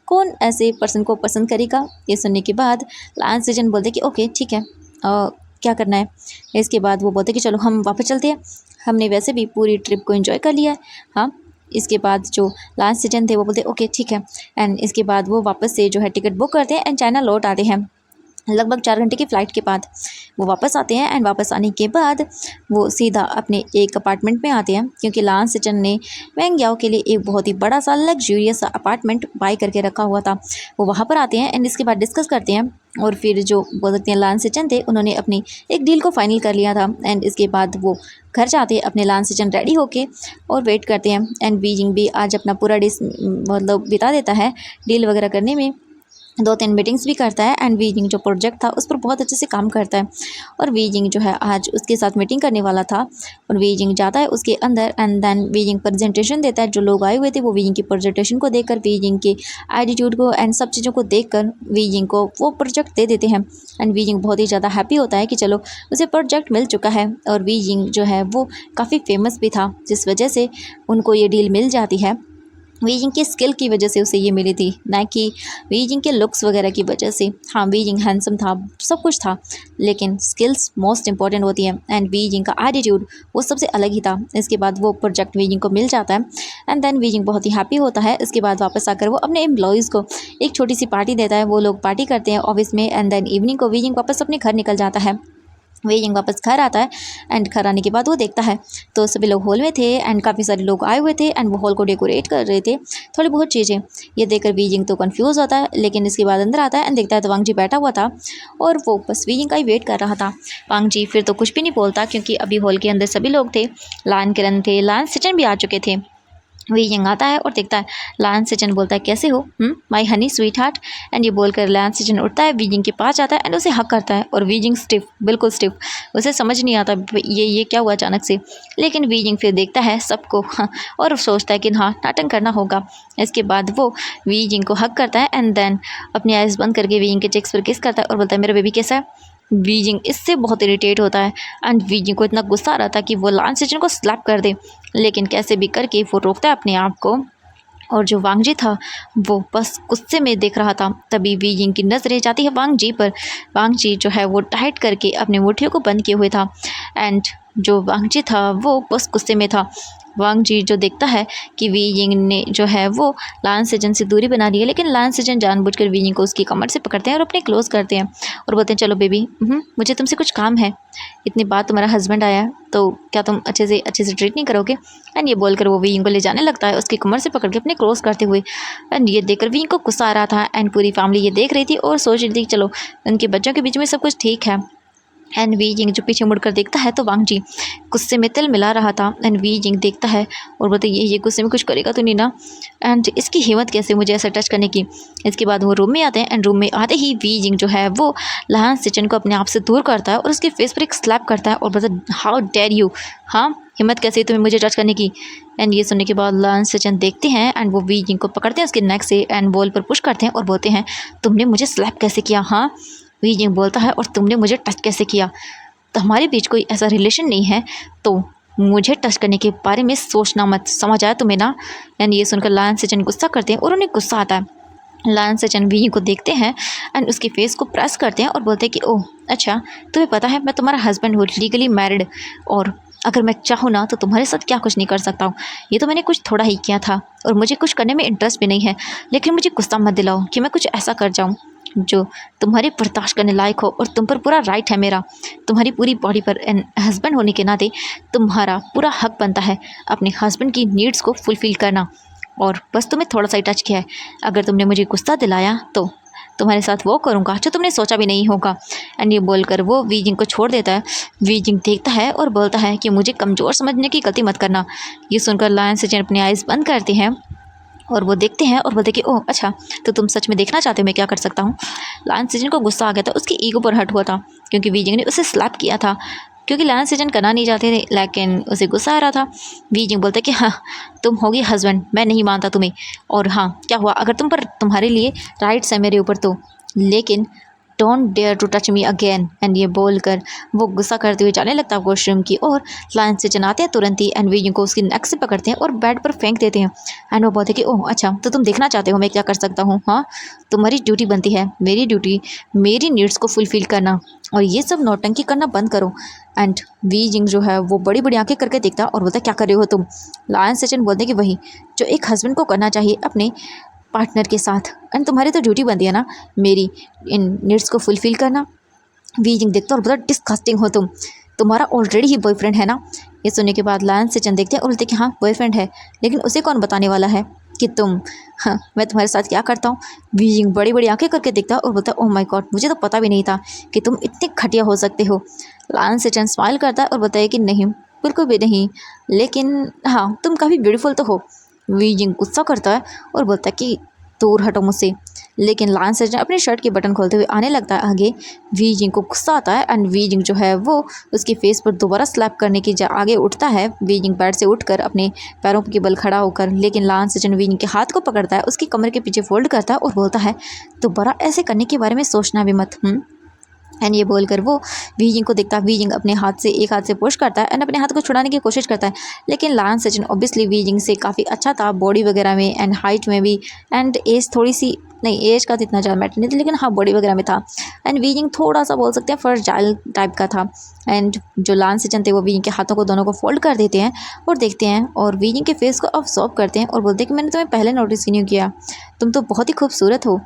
कौन ऐसे पर्सन को पसंद करेगा। ये सुनने के बाद लायन सिजन बोलते कि ओके ठीक है, क्या करना है। इसके बाद वो बोलते कि चलो हम वापस चलते हैं, हमने वैसे भी पूरी ट्रिप को एंजॉय कर लिया है। हाँ इसके बाद जो लायन सिजन थे वो बोलते ओके ठीक है। एंड इसके बाद वो वापस से जो है टिकट बुक करते हैं एंड चाइना लौट आते हैं। लगभग 4 घंटे की फ़्लाइट के बाद वो वापस आते हैं एंड वापस आने के बाद वो सीधा अपने एक अपार्टमेंट में आते हैं, क्योंकि लान सिचन ने मैंग याओ के लिए एक बहुत ही बड़ा सा लग्जूरियस अपार्टमेंट बाय करके रखा हुआ था। वो वहाँ पर आते हैं एंड इसके बाद डिस्कस करते हैं और फिर जो बोल सकते हैं लान सिचन थे उन्होंने अपनी एक डील को फाइनल कर लिया था। एंड इसके बाद वो घर जाते हैं अपने लान सिचन रेडी होके और वेट करते हैं। एंड बीजिंग भी आज अपना पूरा डे मतलब बिता देता है डील वगैरह करने में, 2-3 मीटिंग्स भी करता है एंड वी जिंग जो प्रोजेक्ट था उस पर बहुत अच्छे से काम करता है। और वी जिंग जो है आज उसके साथ मीटिंग करने वाला था और वी जिंग जाता है उसके अंदर एंड देन वी जिंग प्रेजेंटेशन देता है। जो लोग आए हुए थे वो वी जिंग की प्रेजेंटेशन को देखकर, वी जिंग के एटीट्यूड को एंड सब चीज़ों को देखकर वी जिंग को वो प्रोजेक्ट दे देते हैं। एंड वी जिंग बहुत ही ज़्यादा हैप्पी होता है कि चलो उसे प्रोजेक्ट मिल चुका है। और वी जिंग जो है वो काफ़ी फेमस भी था, जिस वजह से उनको ये डील मिल जाती है। वी जिंग की स्किल की वजह से उसे ये मिली थी, ना कि वी जिंग के लुक्स वगैरह की वजह से। हाँ वी जिंग हैंडसम था, सब कुछ था, लेकिन स्किल्स मोस्ट इंपॉर्टेंट होती हैं एंड वी जिंग का एटीट्यूड वो सबसे अलग ही था। इसके बाद वो प्रोजेक्ट वी जिंग को मिल जाता है एंड देन वी जिंग बहुत ही हैप्पी होता है। इसके बाद वापस आकर वो अपने एम्प्लॉयज़ को एक छोटी सी पार्टी देता है, वो लोग पार्टी करते हैं ऑफिस में एंड देन इवनिंग को वी जिंग वापस अपने घर निकल जाता है। वे जिंग वापस घर आता है एंड घर आने के बाद वो देखता है तो सभी लोग हॉल में थे एंड काफ़ी सारे लोग आए हुए थे एंड वो हॉल को डेकोरेट कर रहे थे थोड़ी बहुत चीज़ें। ये देखकर वी जिंग तो कंफ्यूज होता है, लेकिन इसके बाद अंदर आता है एंड देखता है तो वांग जी बैठा हुआ था और वो बस वी जिंग का ही वेट कर रहा था। वांग जी फिर तो कुछ भी नहीं बोलता, क्योंकि अभी हॉल के अंदर सभी लोग थे, लान किरण थे, लान सिचन भी आ चुके थे। वी जिंग आता है और देखता है, लान सिचन बोलता है कैसे हो my Honey sweet heart. And ये बोलकर लान सिचन उठता है, वी जिंग के पास जाता है एंड उसे हक करता है और वी जिंग स्टिफ, बिल्कुल स्टिफ, उसे समझ नहीं आता ये क्या हुआ अचानक से। लेकिन वी जिंग फिर देखता है सबको और सोचता है कि हाँ नाटक करना होगा। इसके बाद वो वी जिंग को हक करता है एंड देन अपनी आइज़ बंद करके वी जिंग के चेक्स पर किस करता है और बोलता है मेरा बेबी कैसा है। वी जिंग इससे बहुत इरिटेट होता है एंड वी जिंग को इतना गुस्सा आ रहा था कि वो लान सिचन को स्लैप कर दे, लेकिन कैसे भी करके वो रोकता है अपने आप को। और जो वांग जी था वो बस गुस्से में देख रहा था। तभी वी जिंग की नज़रें जाती है वांग जी पर। वांग जी जो है वो टाइट करके अपने मुट्ठियों को बंद किए हुए था एंड जो वांग जी था वो बस गुस्से में था। वांग जी जो देखता है कि वी यिंग ने जो है वो लान सेजन से दूरी बना ली है, लेकिन लान सेजन जानबूझकर वी यिंग को उसकी कमर से पकड़ते हैं और अपने क्लोज करते हैं और बोलते हैं चलो बेबी, मुझे तुमसे कुछ काम है। इतनी बात तुम्हारा हस्बैंड आया है तो क्या तुम अच्छे से ट्रीट नहीं करोगे? एंड ये बोलकर वो वी यिंग को ले जाने लगता है उसकी कमर से पकड़ के अपने क्लोज करते हुए। एंड ये देखकर वी यिंग को गुस्सा आ रहा था एंड पूरी फैमिली ये देख रही थी और सोच रही थी कि चलो उनके बच्चों के बीच में सब कुछ ठीक है। एंड वी यिंग जो पीछे मुड़कर देखता है तो वांग जी गुस्से में तिल मिला रहा था। एंड वी यिंग देखता है और बोलता है ये गुस्से में कुछ करेगा तो नहीं ना, एंड इसकी हिम्मत कैसे मुझे ऐसा टच करने की। इसके बाद वो रूम में आते हैं एंड रूम में आते ही वी यिंग जो है वो लान सेचन को अपने आप से दूर करता है और उसके फेस पर एक स्लैप करता है और बोलता है हाउ डेयर यू, हाँ हिम्मत कैसे तुम्हें मुझे टच करने की। एंड ये सुनने के बाद लान सेचन देखते हैं एंड वो वी यिंग को पकड़ते हैं उसके नेक से एंड बॉल पर पुश करते हैं और बोलते हैं तुमने मुझे स्लैप कैसे किया? हाँ वी यिंग बोलता है और तुमने मुझे टच कैसे किया? तो हमारे बीच कोई ऐसा रिलेशन नहीं है तो मुझे टच करने के बारे में सोचना मत, समझ आया तुम्हें ना? एंड ये सुनकर लायन सेचन गुस्सा करते हैं और उन्हें गुस्सा आता है। लायन सेचन वी को देखते हैं एंड उसके फेस को प्रेस करते हैं और बोलते हैं कि ओह अच्छा, तुम्हें पता है मैं तुम्हारा हस्बैंड हूँ, लीगली मैरिड, और अगर मैं चाहूँ ना तो तुम्हारे साथ क्या कुछ नहीं कर सकता हूँ। ये तो मैंने कुछ थोड़ा ही किया था और मुझे कुछ करने में इंटरेस्ट भी नहीं है, लेकिन मुझे गुस्सा मत दिलाओ कि मैं कुछ ऐसा कर जाऊँ जो तुम्हारी बर्दाश्त करने लायक हो, और तुम पर पूरा राइट है मेरा, तुम्हारी पूरी बॉडी पर। एंड हस्बैंड होने के नाते तुम्हारा पूरा हक बनता है अपने हस्बैंड की नीड्स को फुलफ़िल करना, और बस तुम्हें थोड़ा सा ही टच किया है। अगर तुमने मुझे गुस्सा दिलाया तो तुम्हारे साथ वो करूँगा जो तुमने सोचा भी नहीं होगा। एंड ये बोलकर वो वी यिंग को छोड़ देता है। वी यिंग देखता है और बोलता है कि मुझे कमज़ोर समझने की गलती मत करना। ये सुनकर लायन सेचन अपनी आइज़ बंद करते हैं और वो देखते हैं और बोलते कि ओह अच्छा, तो तुम सच में देखना चाहते हो मैं क्या कर सकता हूँ। लायन सेजन को गुस्सा आ गया था, उसकी ईगो पर हर्ट हुआ था क्योंकि वी यिंग ने उसे स्लैप किया था, क्योंकि लायन सेजन करना नहीं चाहते थे लेकिन उसे गुस्सा आ रहा था। वी यिंग बोलते कि हाँ तुम होगी हस्बैंड, मैं नहीं मानता तुम्हें, और हाँ क्या हुआ अगर तुम्हारे लिए राइट्स है मेरे ऊपर तो, लेकिन don't dare to touch me again. And ये बोलकर वो गुस्सा करते हुए जाने लगता है वॉशरूम की और लायन सेचन आते हैं तुरंत ही एंड वी यिंग को उसकी नेक से पकड़ते हैं और बेड पर फेंक देते हैं। एंड वो बोलते हैं कि ओह अच्छा, तो तुम देखना चाहते हो मैं क्या कर सकता हूँ? हाँ तुम्हारी ड्यूटी बनती है, मेरी ड्यूटी मेरी नीड्स को फुलफ़िल करना, और ये सब नौटंकी करना बंद करो। एंड वी यिंग जो है वो बड़ी बड़ी आंखें करके देखता और बोलता क्या कर रहे हो तुम? लायन सेचन बोलते कि वही जो एक हस्बैंड को करना चाहिए अपने पार्टनर के साथ, एंड तुम्हारी तो ड्यूटी बनती है ना मेरी इन नीड्स को फुलफ़िल करना। वी यिंग देखते और बहुत डिस्गस्टिंग हो तुम, तुम्हारा ऑलरेडी ही बॉयफ्रेंड है ना? ये सुनने के बाद लायन सेचन देखते हैं और बोलते कि हाँ बॉयफ्रेंड है, लेकिन उसे कौन बताने वाला है कि तुम, हाँ मैं तुम्हारे साथ क्या करता हूँ। वी यिंग बड़ी बड़ी आंखें करके देखता और बोलता ओह माय गॉड, मुझे तो पता भी नहीं था कि तुम इतने घटिया हो सकते हो। लायन सेचन स्माइल करता है और बताया कि नहीं बिल्कुल भी नहीं, लेकिन हाँ तुम काफ़ी ब्यूटीफुल तो हो। वी यिंग गुस्सा करता है और बोलता है कि दूर हटो मुझसे, लेकिन लायन सेचन अपने शर्ट के बटन खोलते हुए आने लगता है आगे। वी यिंग को गुस्सा आता है एंड वी यिंग जो है वो उसके फेस पर दोबारा स्लैप करने की आगे उठता है। वी यिंग बेड से उठकर अपने पैरों के बल खड़ा होकर, लेकिन लायन सेचन वी यिंग के हाथ को पकड़ता है, उसकी कमर के पीछे फोल्ड करता है और बोलता है दोबारा ऐसे करने के बारे में सोचना भी मत। एंड ये बोलकर वो वी यिंग को देखता है। वी यिंग अपने हाथ से एक हाथ से पुश करता है एंड अपने हाथ को छुड़ाने की कोशिश करता है, लेकिन लायन सेचन ऑब्वियसली वी यिंग से काफ़ी अच्छा था बॉडी वगैरह में एंड हाइट में भी, एंड एज थोड़ी सी नहीं, एज का तो इतना ज़्यादा मैटर नहीं था, लेकिन हाँ बॉडी वगैरह में था। एंड वी यिंग थोड़ा सा बोल सकते हैं फर्जाइल टाइप का था। एंड जो लायन सेचन थे वो वी यिंग के हाथों को दोनों को फोल्ड कर देते हैं और देखते हैं और वी यिंग के फेस को ऑब्जर्व करते हैं और बोलते हैं कि मैंने तुम्हें पहले नोटिस ही नहीं किया, तुम तो बहुत ही खूबसूरत हो।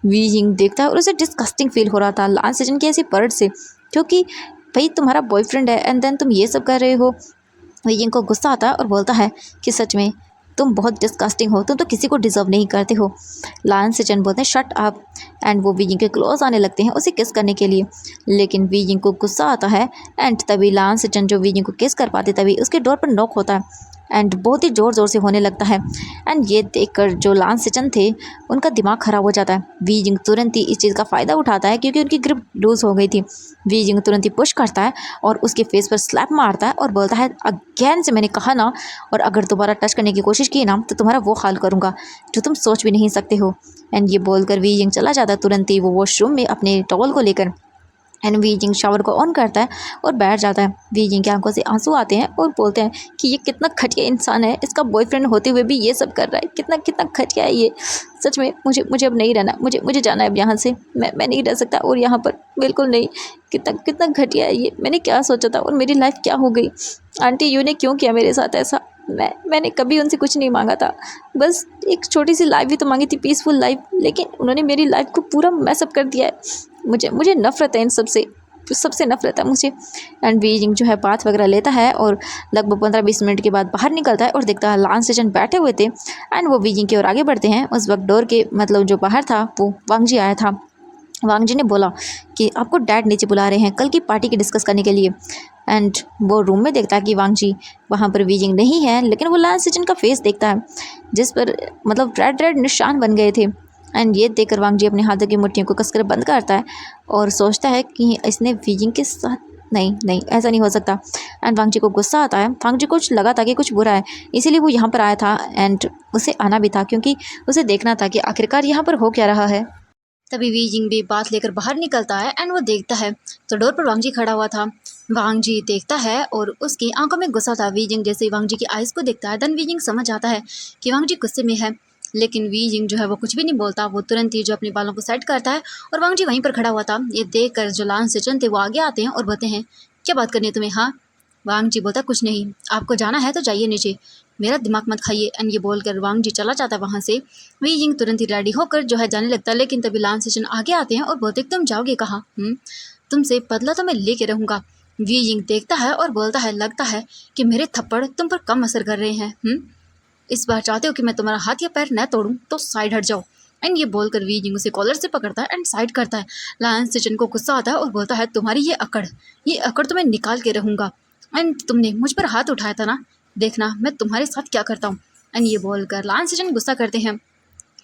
वी यिंग देखता है और उसे डिस्गस्टिंग फील हो रहा था लायन सेचन की ऐसी पर्ड से, क्योंकि भाई तुम्हारा बॉयफ्रेंड है एंड देन तुम ये सब कर रहे हो। वी यिंग को गुस्सा आता है और बोलता है कि सच में तुम बहुत डिस्गस्टिंग हो, तुम तो किसी को डिजर्व नहीं करते हो। लायन सेचन बोलते हैं शट अप, एंड वो वी यिंग के क्लोज आने लगते हैं उसे किस करने के लिए, लेकिन वी यिंग को गुस्सा आता है एंड तभी लायन सेचन जो वी यिंग को किस कर पाते तभी उसके डोर पर नॉक होता है एंड बहुत ही ज़ोर ज़ोर से होने लगता है। एंड ये देखकर जो लायन सेचन थे उनका दिमाग ख़राब हो जाता है। वी यिंग तुरंत ही इस चीज़ का फ़ायदा उठाता है क्योंकि उनकी ग्रिप लूज़ हो गई थी। वी यिंग तुरंत ही पुश करता है और उसके फेस पर स्लैप मारता है और बोलता है अगेन से मैंने कहा ना, और अगर दोबारा टच करने की कोशिश की ना तो तुम्हारा वो हाल करूँगा जो तुम सोच भी नहीं सकते हो। एंड ये बोलकर वी यिंग चला जाता है तुरंत ही वो वॉशरूम में अपने टॉवल को लेकर। एंड वी यिंग शावर को ऑन करता है और बैठ जाता है। वी यिंग की आंखों से आंसू आते हैं और बोलते हैं कि ये कितना घटिया इंसान है, इसका बॉयफ्रेंड होते हुए भी ये सब कर रहा है, कितना कितना घटिया है ये। सच में मुझे अब नहीं रहना, मुझे जाना है अब यहाँ से, मैं नहीं रह सकता और यहाँ पर बिल्कुल नहीं। कितना कितना घटिया है ये, मैंने क्या सोचा था और मेरी लाइफ क्या हो गई। आंटी यू ने क्यों किया मेरे साथ ऐसा, मैंने कभी उनसे कुछ नहीं मांगा था, बस एक छोटी सी लाइफ भी तो मांगी थी, पीसफुल लाइफ, लेकिन उन्होंने मेरी लाइफ को पूरा मैसअप कर दिया है। मुझे नफ़रत है इन सबसे नफ़रत है मुझे। एंड वीजिंग जो है बात वगैरह लेता है और लगभग 15-20 मिनट के बाद बाहर निकलता है और देखता है लांस सेचन बैठे हुए थे एंड वो वीजिंग की ओर आगे बढ़ते हैं। उस वक्त डोर के मतलब जो बाहर था वो वांग जी आया था। वांग जी ने बोला कि आपको डैड नीचे बुला रहे हैं कल की पार्टी की डिस्कस करने के लिए। एंड वो रूम में देखता है कि वांग जी वहाँ पर वीजिंग नहीं है, लेकिन वो लांस सेचन का फेस देखता है जिस पर मतलब रेड रेड निशान बन गए थे। एंड ये देखकर वांग जी अपने हाथों की मुट्ठियों को कसकर बंद करता है और सोचता है कि इसने वीजिंग के साथ नहीं नहीं ऐसा नहीं हो सकता। एंड वांग जी को गुस्सा आता है। वांग जी को कुछ लगा था कि कुछ बुरा है, इसीलिए वो यहाँ पर आया था एंड उसे आना भी था क्योंकि उसे देखना था कि आखिरकार यहाँ पर हो क्या रहा है। तभी वीजिंग भी बात लेकर बाहर निकलता है एंड वो देखता है तो डोर पर वांग जी खड़ा हुआ था। वांग जी देखता है और उसकी आंखों में गुस्सा था। वीजिंग जैसे ही वांग जी की आइज़ को देखता है देन वीजिंग समझ आता है कि वांग जी गुस्से में है, लेकिन वीजिंग जो है वो कुछ भी नहीं बोलता। वो तुरंत ही जो अपने बालों को सेट करता है और वांग जी वहीं पर खड़ा हुआ था। ये देख कर जो लांस सेचन थे वो आगे आते हैं और बोलते हैं क्या बात करनी है तुम्हें। हाँ, वांग जी बोलता कुछ नहीं, आपको जाना है तो जाइए नीचे, मेरा दिमाग मत खाइए। एंड ये बोलकर वांग जी चला जाता है वहाँ से। वीजिंग तुरंत ही रेडी होकर जो है जाने लगता है, लेकिन तभी लांस सेचन आगे आते हैं और बोलते तुम जाओगे कहाँ? तुमसे बदला तो मैं लेके रहूँगा। वीजिंग देखता है और बोलता है लगता है कि मेरे थप्पड़ तुम पर कम असर कर रहे हैं। इस बार चाहते हो कि मैं तुम्हारा हाथ या पैर न तोड़ूं तो साइड हट जाओ। एंड ये बोलकर वीजिंग उसे कॉलर से पकड़ता है एंड साइड करता है। लायंस सेचन को गुस्सा आता है और बोलता है तुम्हारी ये अकड़ तो मैं निकाल के रहूँगा। एंड तुमने मुझ पर हाथ उठाया था ना, देखना मैं तुम्हारे साथ क्या करता हूँ। एंड ये बोलकर लायंस सेचन गुस्सा करते हैं।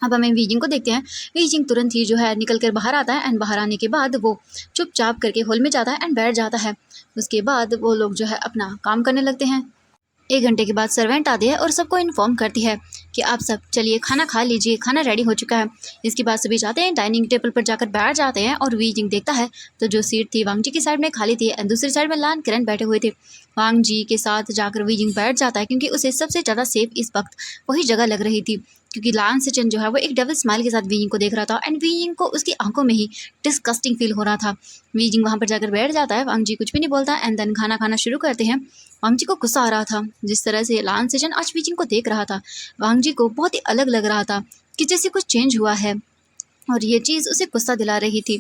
अब हमें वीजिंग को देखते हैं। वीजिंग तुरंत ही जो है निकल कर बाहर आता है एंड बाहर आने के बाद वो चुपचाप करके हॉल में जाता है एंड बैठ जाता है। उसके बाद वो लोग जो है अपना काम करने लगते हैं। 1 घंटे के बाद सर्वेंट आती है और सबको इन्फॉर्म करती है कि आप सब चलिए खाना खा लीजिए, खाना रेडी हो चुका है। इसके बाद सभी जाते हैं डाइनिंग टेबल पर जाकर बैठ जाते हैं और वीजिंग देखता है तो जो सीट थी वांग जी की साइड में खाली थी और दूसरी साइड में लान किरण बैठे हुए थे। वांग जी के साथ जाकर वीजिंग बैठ जाता है क्योंकि उसे सबसे ज़्यादा सेफ इस वक्त वही जगह लग रही थी, क्योंकि लान सेचन जो है वो एक डबल स्माइल के साथ वीजिंग को देख रहा था एंड वीजिंग को उसकी आंखों में ही डिस्कस्टिंग फील हो रहा था। वीजिंग वहाँ पर जाकर बैठ जाता है। वांग जी कुछ भी नहीं बोलता एंड देन खाना खाना शुरू करते हैं। वांग जी को गुस्सा आ रहा था जिस तरह से लान सेचन आज वीजिंग को देख रहा था। वांग जी को बहुत ही अलग लग रहा था कि जैसे कुछ चेंज हुआ है और ये चीज़ उसे गुस्सा दिला रही थी।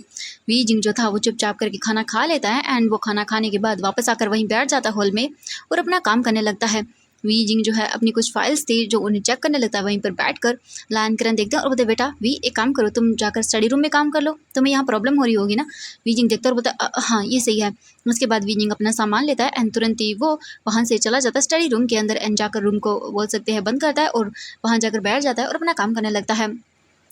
वीजिंग जो था वो चुपचाप करके खाना खा लेता है एंड वो खाना खाने के बाद वापस आकर वहीं बैठ जाता है हॉल में और अपना काम करने लगता है। वीजिंग जो है अपनी कुछ फाइल्स थी जो उन्हें चेक करने लगता है वहीं पर बैठकर। लायन किरण देखते हैं और बोलते बेटा वी एक काम करो, तुम जाकर स्टडी रूम में काम कर लो, तुम्हें यहाँ प्रॉब्लम हो रही होगी ना। वीजिंग देखता है और बोलता हाँ ये सही है। उसके बाद वीजिंग अपना सामान लेता है एंड तुरंत ही वो वहाँ से चला जाता है स्टडी रूम के अंदर एंड जाकर रूम को बोल सकते हैं बंद करता है और वहाँ जाकर बैठ जाता है और अपना काम करने लगता है।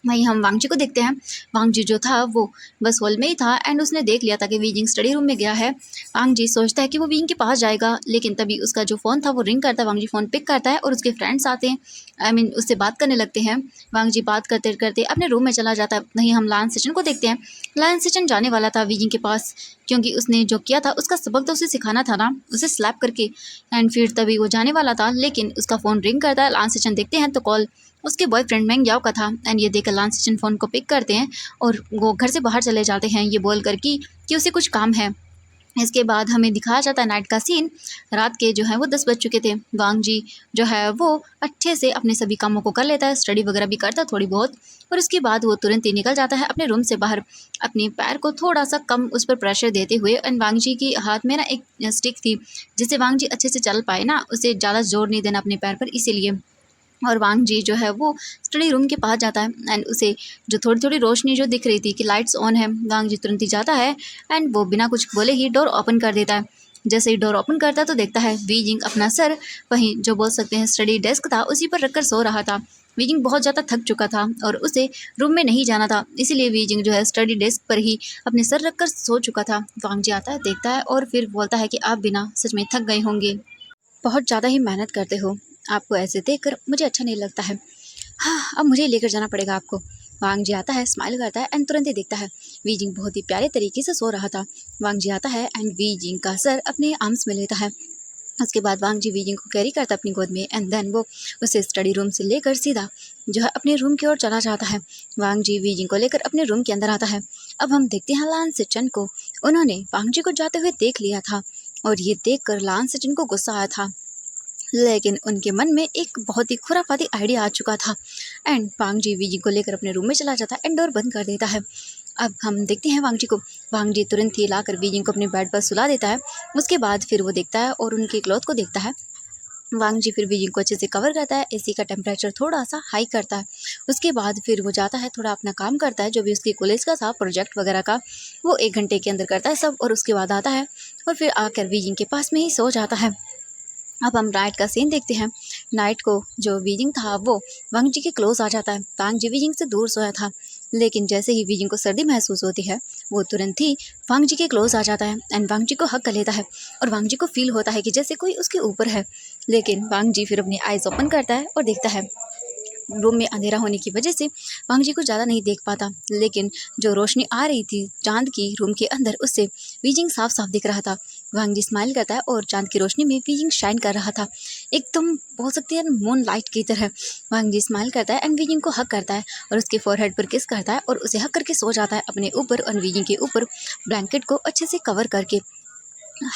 वहीं हम वांग जी को देखते हैं। वांग जी जो था वो बस हॉल में ही था एंड उसने देख लिया था कि वीजिंग स्टडी रूम में गया है। वांग जी सोचता है कि वो वीजिंग के पास जाएगा, लेकिन तभी उसका जो फ़ोन था वो रिंग करता है। वांग जी फ़ोन पिक करता है और उसके फ्रेंड्स आते हैं, उससे बात करने लगते हैं। वांग जी बात करते करते अपने रूम में चला जाता है। वहीं हम लायन सेचन को देखते हैं। लायन सेचन जाने वाला था वीजिंग के पास क्योंकि उसने जो किया था उसका सबक तो उसे सिखाना था ना, उसे स्लैप करके। एंड फिर तभी वो जाने वाला था लेकिन उसका फ़ोन रिंग करता है। लायन सेचन देखते हैं तो कॉल उसके बॉयफ्रेंड मैंग याओ का था एंड ये देखकर लायन सेचन फ़ोन को पिक करते हैं और वो घर से बाहर चले जाते हैं ये बोल कर कि उसे कुछ काम है। इसके बाद हमें दिखाया जाता है नाइट का सीन। रात के जो है वो 10 बज चुके थे। वांग जी जो है वो अच्छे से अपने सभी कामों को कर लेता है, स्टडी वगैरह भी करता है थोड़ी बहुत और उसके बाद वो तुरंत ही निकल जाता है अपने रूम से बाहर, अपने पैर को थोड़ा सा कम उस पर प्रेशर देते हुए। एंड वांग जी की हाथ में ना एक स्टिक थी जिससे वांग जी अच्छे से चल पाए ना, उसे ज़्यादा जोर नहीं देना अपने पैर पर, इसीलिए। और वांग जी जो है वो स्टडी रूम के पास जाता है एंड उसे जो थोड़ी थोड़ी रोशनी जो दिख रही थी कि लाइट्स ऑन है, वांग जी तुरंत ही जाता है एंड वो बिना कुछ बोले ही डोर ओपन कर देता है। जैसे ही डोर ओपन करता है तो देखता है वीजिंग अपना सर वहीं जो बोल सकते हैं स्टडी डेस्क था उसी पर रखकर सो रहा था। वीजिंग बहुत ज़्यादा थक चुका था और उसे रूम में नहीं जाना था, इसीलिए वीजिंग जो है स्टडी डेस्क पर ही अपने सर रखकर सो चुका था। वांग जी आता है, देखता है और फिर बोलता है कि आप बिना सच में थक गए होंगे, बहुत ज़्यादा ही मेहनत करते हो, आपको ऐसे देखकर मुझे अच्छा नहीं लगता है। हाँ, अब मुझे लेकर जाना पड़ेगा आपको। वांग जी आता है, स्माइल करता है एंड तुरंत ही देखता है वीजिंग बहुत ही प्यारे तरीके से सो रहा था। वांग जी आता है एंड वीजिंग का सर अपने आर्म्स में लेता है। उसके बाद वांग जी वीजिंग को कैरी करता है अपनी गोद में एंड देन वो उसे स्टडी रूम से लेकर सीधा जो है अपने रूम की ओर चला जाता है। वांग जी वीजिंग को लेकर अपने रूम के अंदर आता है। अब हम देखते हैं लान सेचन को। उन्होंने वांग जी को जाते हुए देख लिया था और ये देख कर लान सेचन को गुस्सा आया था लेकिन उनके मन में एक बहुत ही खुराफाती आइडिया आ चुका था। एंड वांग जी वीजिंग को लेकर अपने रूम में चला जाता है एंड डोर बंद कर देता है। अब हम देखते हैं वांग जी को। वांग जी तुरंत ही लाकर वीजिंग को अपने बेड पर सुला देता है। उसके बाद फिर वो देखता है और उनके क्लॉथ को देखता है। वांग जी फिर वीजिंग को अच्छे से कवर करता है, एसी का टेम्परेचर थोड़ा सा हाई करता है। उसके बाद फिर वो जाता है, थोड़ा अपना काम करता है जो भी उसके कॉलेज का था, प्रोजेक्ट वगैरह का, वो 1 घंटे के अंदर करता है सब। और उसके बाद आता है और फिर आकर वीजिंग के पास में ही सो जाता है। अब हम नाइट का सीन देखते हैं। नाइट को जो वीजिंग था वो वांग जी के क्लोज आ जाता है। वांग जी वीजिंग से दूर सोया था, लेकिन जैसे ही वीजिंग को सर्दी महसूस होती है वो तुरंत ही वांग जी के क्लोज आ जाता है एंड वांग जी को हक कर लेता है। और वांग जी को फील होता है कि जैसे कोई उसके ऊपर है। लेकिन वांग जी फिर अपनी आइज़ ओपन करता है और देखता है रूम में अंधेरा होने की वजह से वांग जी को ज़्यादा नहीं देख पाता, लेकिन जो रोशनी आ रही थी चांद की रूम के अंदर उससे वीजिंग साफ साफ दिख रहा था। वांग जी स्माइल करता है और चांद की रोशनी में वीजिंग शाइन कर रहा था, एकदम बोल सकते हैं मून लाइट की तरह। वांग जी स्माइल करता है एंड वीजिंग को हक करता है और उसके फोरहेड पर किस करता है और उसे हक करके सो जाता है अपने ऊपर और वीजिंग के ऊपर ब्लैंकेट को अच्छे से कवर करके।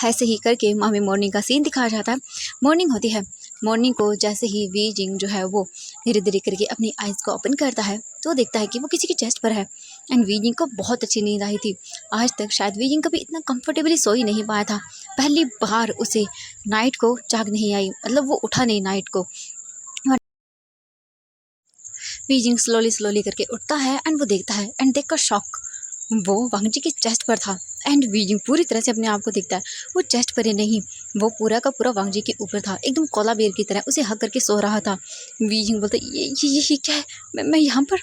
ऐसे ही करके हमें मॉर्निंग का सीन दिखाया जाता है। मॉर्निंग होती है। मॉर्निंग को जैसे ही वीजिंग जो है वो धीरे धीरे करके अपनी आइज़ को ओपन करता है तो देखता है कि वो किसी की चेस्ट पर है। एंड वीजिंग को बहुत अच्छी नींद आई थी। आज तक शायद वीजिंग कभी इतना कंफर्टेबली सो ही नहीं पाया था। पहली बार उसे नाइट को जाग नहीं आई, मतलब वो उठा नहीं नाइट को। वीजिंग स्लोली स्लोली करके उठता है एंड वो देखता है एंड देखकर शॉक, वो वांग जी की चेस्ट पर था। एंड वीजिंग पूरी तरह से अपने आप को देखता है, वो चेस्ट पर ही नहीं, वो पूरा का पूरा वांग जी के ऊपर था, एकदम कोला बेर की तरह उसे हक करके सो रहा था। वीजिंग बोलता है ये क्या है, मैं यहाँ पर।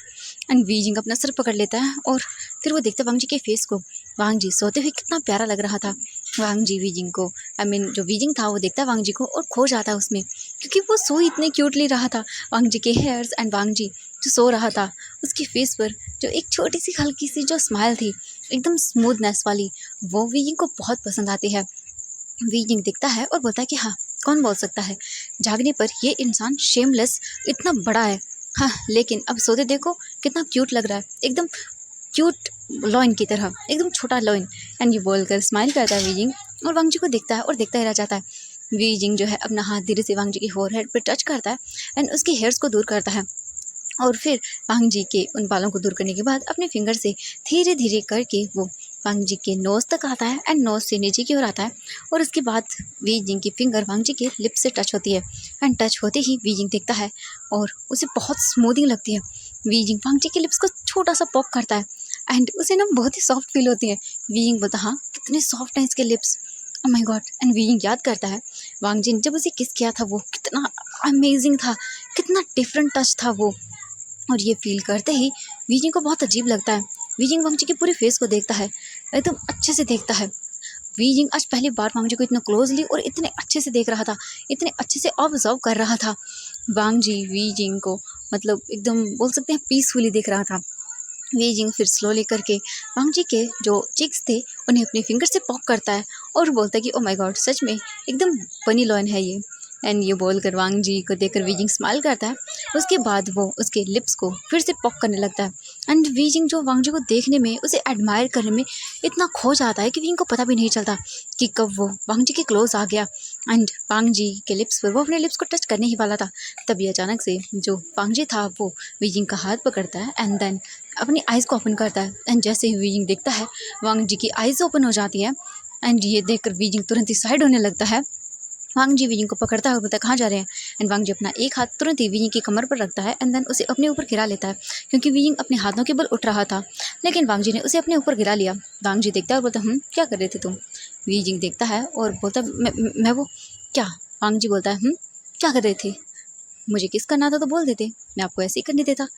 एंड वीजिंग अपना सर पकड़ लेता है और फिर वो देखता है वांग जी के फेस को। वांग जी सोते हुए कितना प्यारा लग रहा था। वांग जी वीजिंग को, आई मीन जो वीजिंग था वो देखता है वांग जी को और खो जाता है उसमें, क्योंकि वो सो इतने क्यूटली रहा था। वांग जी के हेयर्स एंड वांग जी जो सो रहा था उसके फेस पर जो एक छोटी सी हल्की सी जो स्माइल थी एकदम स्मूथनेस वाली, वो वीजिंग को बहुत पसंद आती है। वीजिंग दिखता है और बोलता है कि हाँ, कौन बोल सकता है जागने पर ये इंसान शेमलेस इतना बड़ा है। हाँ, लेकिन अब सोते देखो कितना क्यूट लग रहा है, एकदम क्यूट लॉइन की तरह, एकदम छोटा लॉइन। एंड ये बोलकर स्माइल करता है वीजिंग और वांग जी को देखता है और देखता ही रह जाता है। वीजिंग जो है अपना हाथ धीरे से वांग जी की फोरहेड पर टच करता है एंड उसके हेयर्स को दूर करता है। और फिर वांग जी के उन बालों को दूर करने के बाद अपने फिंगर से धीरे धीरे करके वो वांग जी के नोज़ तक आता है एंड नोज़ से नीचे की ओर आता है। और उसके बाद वीजिंग की फिंगर वांग जी के लिप्स से टच होती है एंड टच होते ही वीजिंग देखता है और उसे बहुत स्मूथिंग लगती है। वीजिंग वांग जी के लिप्स को छोटा सा पॉक करता है एंड उसे ना बहुत ही सॉफ्ट फील होती है। वीजिंग बोलता हाँ, कितने सॉफ्ट हैं इसके lips, oh my God. And wheezing याद करता है वांग जी ने जब उसे किस किया था वो कितना अमेजिंग था, कितना डिफरेंट टच था वो। और ये फील करते ही वीजिंग को बहुत अजीब लगता है। वीजिंग वांग जी के पूरे फेस को देखता है, एकदम अच्छे से देखता है। वीजिंग आज पहली बार वांग जी को इतना क्लोजली और इतने अच्छे से देख रहा था, इतने अच्छे से ऑब्जर्व कर रहा था। वांग जी वीजिंग को मतलब एकदम बोल सकते हैं पीसफुली देख रहा था। वीजिंग फिर स्लोली करके वांग जी के जो चिक्स थे उन्हें अपने फिंगर से पॉक करता है और बोलता है कि ओ माय गॉड, सच में एकदम बनी लॉन है ये। एंड ये बोलकर वांग जी को देखकर वीजिंग स्माइल करता है। उसके बाद वो उसके लिप्स को फिर से पॉक करने लगता है एंड वीजिंग जो वांग जी को देखने में, उसे एडमायर करने में इतना खो जाता है कि वीजिंग को पता भी नहीं चलता कि कब वो वांग जी के क्लोज आ गया। एंड वांग जी के लिप्स पर वो अपने लिप्स को टच करने ही वाला था, तभी अचानक से जो वांग जी था वो वीजिंग का हाथ पकड़ता है एंड देन अपनी आइज़ को ओपन करता है। एंड जैसे ही वीजिंग देखता है वांग जी की आइज़ ओपन हो जाती है एंड ये देखकर वीजिंग तुरंत ही साइड होने लगता है। वांग जी वीजिंग को पकड़ता है और बोलता है कहाँ जा रहे हैं। एंड वांग जी अपना एक हाथ तुरंत ही वीजिंग की कमर पर रखता है एंड देन उसे अपने ऊपर गिरा लेता है, क्योंकि वीजिंग अपने हाथों के बल उठ रहा था, लेकिन वांग जी ने उसे अपने ऊपर गिरा लिया। वांग जी देखता है और बोलता है क्या कर रहे थे तुम। वीजिंग देखता है और बोलता है मैं वो क्या। वांग जी बोलता है क्या कर रहे थे, मुझे किस करना था तो बोल देते, मैं आपको ऐसे ही करने देता।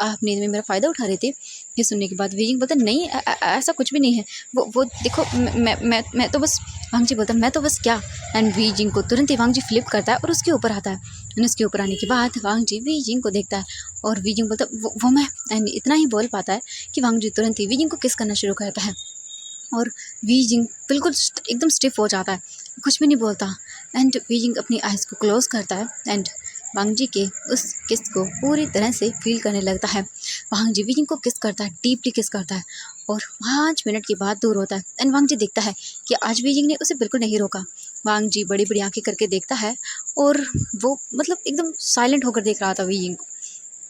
आप नींद में मेरा फ़ायदा उठा रहे थे। ये सुनने के बाद वीजिंग बोलता नहीं, ऐसा कुछ भी नहीं है। वो देखो, मैं तो बस। वांग जी बोलता मैं तो बस क्या। एंड वीजिंग को तुरंत ही वांग जी फ्लिप करता है और उसके ऊपर आता है। एंड उसके ऊपर आने के बाद वांग जी वीजिंग को देखता है और वीजिंग बोलता वो मैं। एंड इतना ही बोल पाता है कि वांग जी तुरंत ही वीजिंग को किस करना शुरू करता है और वीजिंग बिल्कुल एकदम स्टिफ हो जाता है, कुछ भी नहीं बोलता। एंड वीजिंग अपनी आइज़ को क्लोज करता है एंड वांग जी के उस किस को पूरी तरह से फील करने लगता है। वांग जी वीजिंग को किस करता है, डीपली किस करता है और 5 मिनट के बाद दूर होता है। एंड वांग जी देखता है कि आज वीजिंग ने उसे बिल्कुल नहीं रोका। वांग जी बड़ी बड़ी आंखें करके देखता है और वो मतलब एकदम साइलेंट होकर देख रहा था वी जिंग को।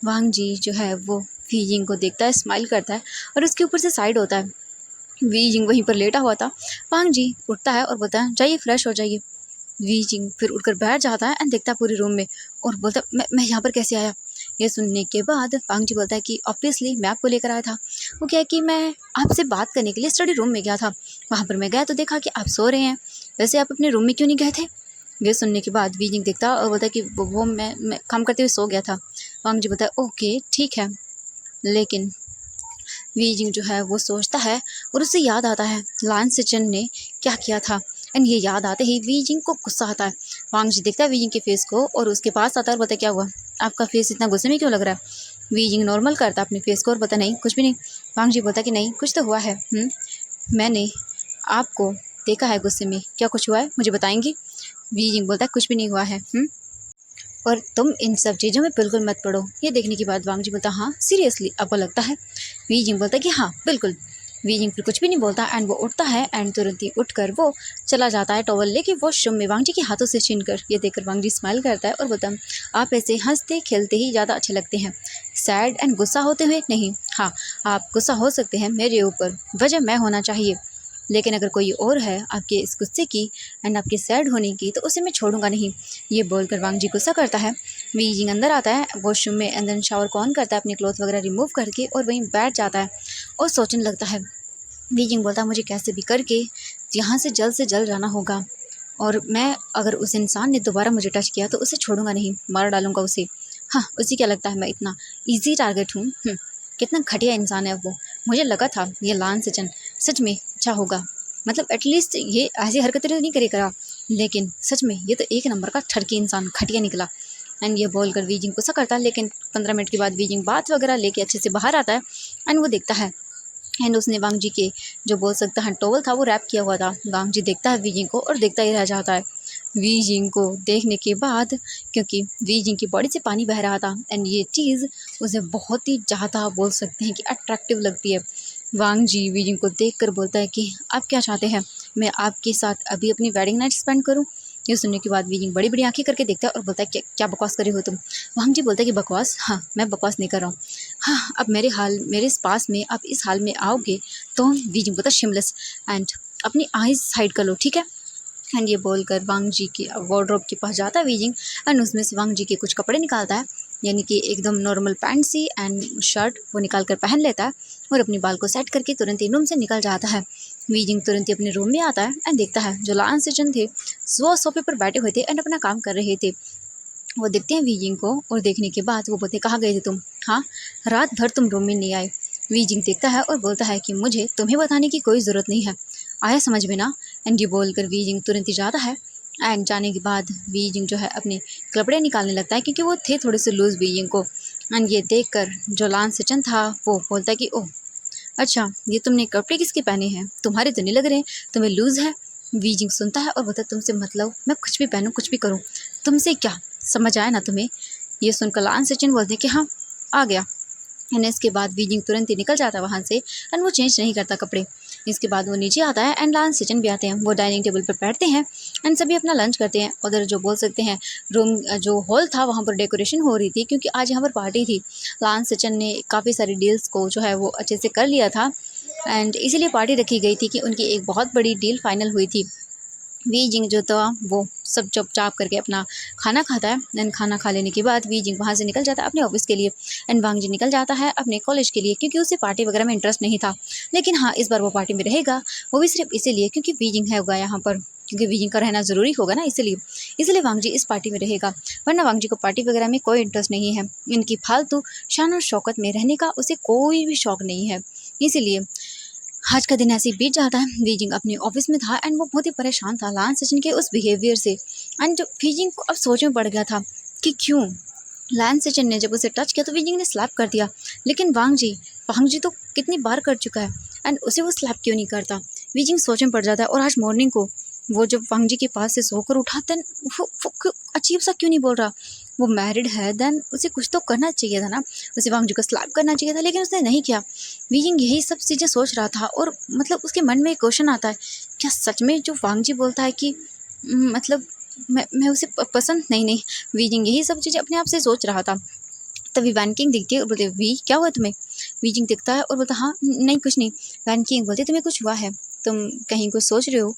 वांग जी जो है वो वी जिंग को देखता है, स्माइल करता है और उसके ऊपर से साइड होता है। वी जिंग वहीं पर लेटा हुआ था। वांग जी उठता है और बोलता है जाइए फ्रेश हो जाइए। वी जिंग फिर उठकर बैठ जाता है एंड देखता है पूरे रूम में और बोलता है मैं यहाँ पर कैसे आया। ये सुनने के बाद वांग जी बोलता है कि ऑब्वियसली मैं आपको लेकर आया था। वो क्या है कि मैं आपसे बात करने के लिए स्टडी रूम में गया था, वहाँ पर मैं गया तो देखा कि आप सो रहे हैं, वैसे आप अपने रूम में क्यों नहीं गए थे। ये सुनने के बाद वी जिंग देखता और बोलता है कि वो मैं काम करते हुए सो गया था। वांग जी बोलता है ओके ठीक है। लेकिन वी जिंग जो है वो सोचता है और उसे याद आता है लान सिचन ने क्या किया था। एंड ये याद आते ही वी जिंग को गुस्सा आता है। वांग जी देखता है वी जिंग के फेस को और उसके पास आता है और बोलता है क्या हुआ, आपका फेस इतना गुस्से में क्यों लग रहा है। वी जिंग नॉर्मल करता है अपने फेस को और बोलता नहीं कुछ भी नहीं। वांग जी बोलता है कि नहीं कुछ तो हुआ है। मैंने आपको देखा है गुस्से में, क्या कुछ हुआ है मुझे बताएंगी। वी जिंग बोलता है कुछ भी नहीं हुआ है। और तुम इन सब चीज़ों में बिल्कुल मत पड़ो। ये देखने के बाद वांग जी बोलता हाँ सीरियसली आपको लगता है। वी जिंग बोलता है कि हाँ बिल्कुल। वी जिंग फिर कुछ भी नहीं बोलता एंड वो उठता है एंड तुरंत ही उठकर वो चला जाता है टॉवल लेके वॉशरूम में वांग जी के हाथों से छीनकर। ये देखकर वांग जी स्माइल करता है और बोलता है आप ऐसे हंसते खेलते ही ज़्यादा अच्छे लगते हैं, सैड एंड गुस्सा होते हुए नहीं। हाँ आप गुस्सा हो सकते हैं मेरे ऊपर, वजह मैं होना चाहिए, लेकिन अगर कोई और है आपके इस गुस्से की एंड आपके सैड होने की तो उसे मैं छोड़ूंगा नहीं। ये बोलकर वांग जी गुस्सा करता है। वी जिंग अंदर आता है वॉशरूम में एंड देन शावर को ऑन करता है अपने क्लॉथ वगैरह रिमूव करके और वहीं बैठ जाता है और सोचने लगता है। वी जिंग बोलता है मुझे कैसे भी करके यहाँ से जल्द जाना होगा और मैं अगर उस इंसान ने दोबारा मुझे टच किया तो उसे छोड़ूंगा नहीं, मार डालूंगा उसे। हाँ उसे क्या लगता है मैं इतना ईजी टारगेट हूँ। कितना घटिया इंसान है वो। मुझे लगा था ये लान सिचन सच में अच्छा होगा, मतलब एटलीस्ट ये ऐसी हरकतें तो नहीं करेगा, लेकिन सच में ये तो एक नंबर का ठरकी इंसान घटिया निकला। एंड ये बोलकर वी जिंग गुस्सा करता है। लेकिन 15 मिनट के बाद वी जिंग बात वगैरह लेके अच्छे से बाहर आता है एंड वो देखता है एंड उसने वांग जी के जो बोल सकता है टॉवल था वो रैप किया हुआ था। वांग जी देखता है वी जिंग को और देखता ही रह जाता है। वी जिंग को देखने के बाद क्योंकि वी जिंग की बॉडी से पानी बह रहा था एंड ये चीज़ उसे बहुत ही ज़्यादा बोल सकते हैं कि अट्रैक्टिव लगती है। वांग जी वी जिंग को देख कर बोलता है कि आप क्या चाहते हैं, मैं आपके साथ अभी अपनी वेडिंग नाइट स्पेंड करूँ। ये सुनने के बाद वी जिंग बड़ी बड़ी आंखें करके देखता है और बोलता है क्या बकवास कर रही हो तुम। वांग जी बोलता है कि बकवास, हाँ मैं बकवास नहीं कर रहा हूँ। हाँ अब मेरे इस पास में आप इस हाल में आओगे तो वी जिंग बोलता है शिमलेस एंड अपनी आईज साइड कर लो ठीक है। एंड ये बोलकर वांग जी की वार्डरोब के पास जाता है वी जिंग एंड उसमें से वांग जी के कुछ कपड़े निकालता है, यानी कि एकदम नॉर्मल पैंट सी एंड शर्ट वो निकाल कर पहन लेता है और अपनी बाल को सेट करके तुरंत ही रूम से निकल जाता है। वी जिंग तुरंत ही अपने रूम में आता है एंड देखता है जो लान सिचन थे वो सोफे पर बैठे हुए थे एंड अपना काम कर रहे थे। वो देखते हैं वी जिंग को और देखने के बाद वो बोलते कहाँ गए थे तुम, हाँ रात भर तुम रूम में नहीं आए। वी जिंग देखता है और बोलता है कि मुझे तुम्हें बताने की कोई ज़रूरत नहीं है, आया समझ में ना। एंड ये बोलकर वी जिंग तुरंत ही जाता है एंड जाने के बाद वी जिंग जो है अपने कपड़े निकालने लगता है क्योंकि वो थे थोड़े से लूज़ वी जिंग को। एंड ये देख कर जो लान सिचन था वो बोलता है कि ओह अच्छा ये तुमने कपड़े किसके पहने हैं, तुम्हारे तो नहीं लग रहे हैं, तुम्हें लूज़ है। वी जिंग सुनता है और बोलता है तुमसे मतलब मैं कुछ भी पहनूं कुछ भी करूं, तुमसे क्या, समझ आया ना तुम्हें। ये सुनकर लान सिचन बोलते हैं कि हाँ आ गया। एंड इसके बाद वी जिंग तुरंत ही निकल जाता है वहाँ से एंड वो चेंज नहीं करता कपड़े। इसके बाद वो नीचे आता है एंड लान सिचन भी आते हैं, वो डाइनिंग टेबल पर बैठते हैं एंड सभी अपना लंच करते हैं। उधर जो बोल सकते हैं रूम जो हॉल था वहाँ पर डेकोरेशन हो रही थी क्योंकि आज यहाँ पर पार्टी थी। लान सिचन ने काफ़ी सारी डील्स को जो है वो अच्छे से कर लिया था एंड इसीलिए पार्टी रखी गई थी कि उनकी एक बहुत बड़ी डील फाइनल हुई थी। वी जिंग जो था वो सब चुपचाप करके अपना खाना खाता है एंड खाना खा लेने के बाद वी जिंग वहाँ से निकल जाता है अपने ऑफिस के लिए एंड वांग जी निकल जाता है अपने कॉलेज के लिए क्योंकि उसे पार्टी वगैरह में इंटरेस्ट नहीं था। लेकिन हाँ इस बार वो पार्टी में रहेगा, वो भी सिर्फ इसीलिए क्योंकि वी जिंग है होगा यहाँ पर, क्योंकि वी जिंग का रहना ज़रूरी होगा ना, इसलिए वांग जी इस पार्टी में रहेगा। वरना वांग जी को पार्टी वगैरह में कोई इंटरेस्ट नहीं है, इनकी फालतू शान और शौकत में रहने का उसे कोई भी शौक नहीं है। इसीलिए आज का दिन ऐसे ही बीत जाता है। वी जिंग अपने ऑफिस में था एंड वो बहुत ही परेशान था लान सचिन के उस बिहेवियर से एंड वी जिंग को अब सोच में पड़ गया था कि क्यों लान सचिन ने जब उसे टच किया तो वी जिंग ने स्लैप कर दिया, लेकिन वांग जी तो कितनी बार कर चुका है एंड उसे वो स्लैप क्यों नहीं करता। वी जिंग सोच में पड़ जाता है और आज मॉर्निंग को वो जब वांग जी के पास से सोकर उठा देन वो अजीब सा क्यों नहीं बोल रहा। वो मैरिड है देन उसे कुछ तो करना चाहिए था ना, उसे वांग जी को स्लैप करना चाहिए था, लेकिन उसने नहीं किया। वी जिंग यही सब चीज़ें सोच रहा था और मतलब उसके मन में एक क्वेश्चन आता है क्या सच में जो वांग जी बोलता है कि मतलब मैं उसे पसंद नहीं। वीजिंग यही सब चीज़ें अपने आप से सोच रहा था। तभी वैन किंग दिखती है और बोलते, वी क्या हुआ तुम्हें? वीजिंग दिखता है और बोलता, हाँ नहीं कुछ नहीं। वैन किंग बोलते, तुम्हें कुछ हुआ है, तुम कहीं कुछ सोच रहे हो?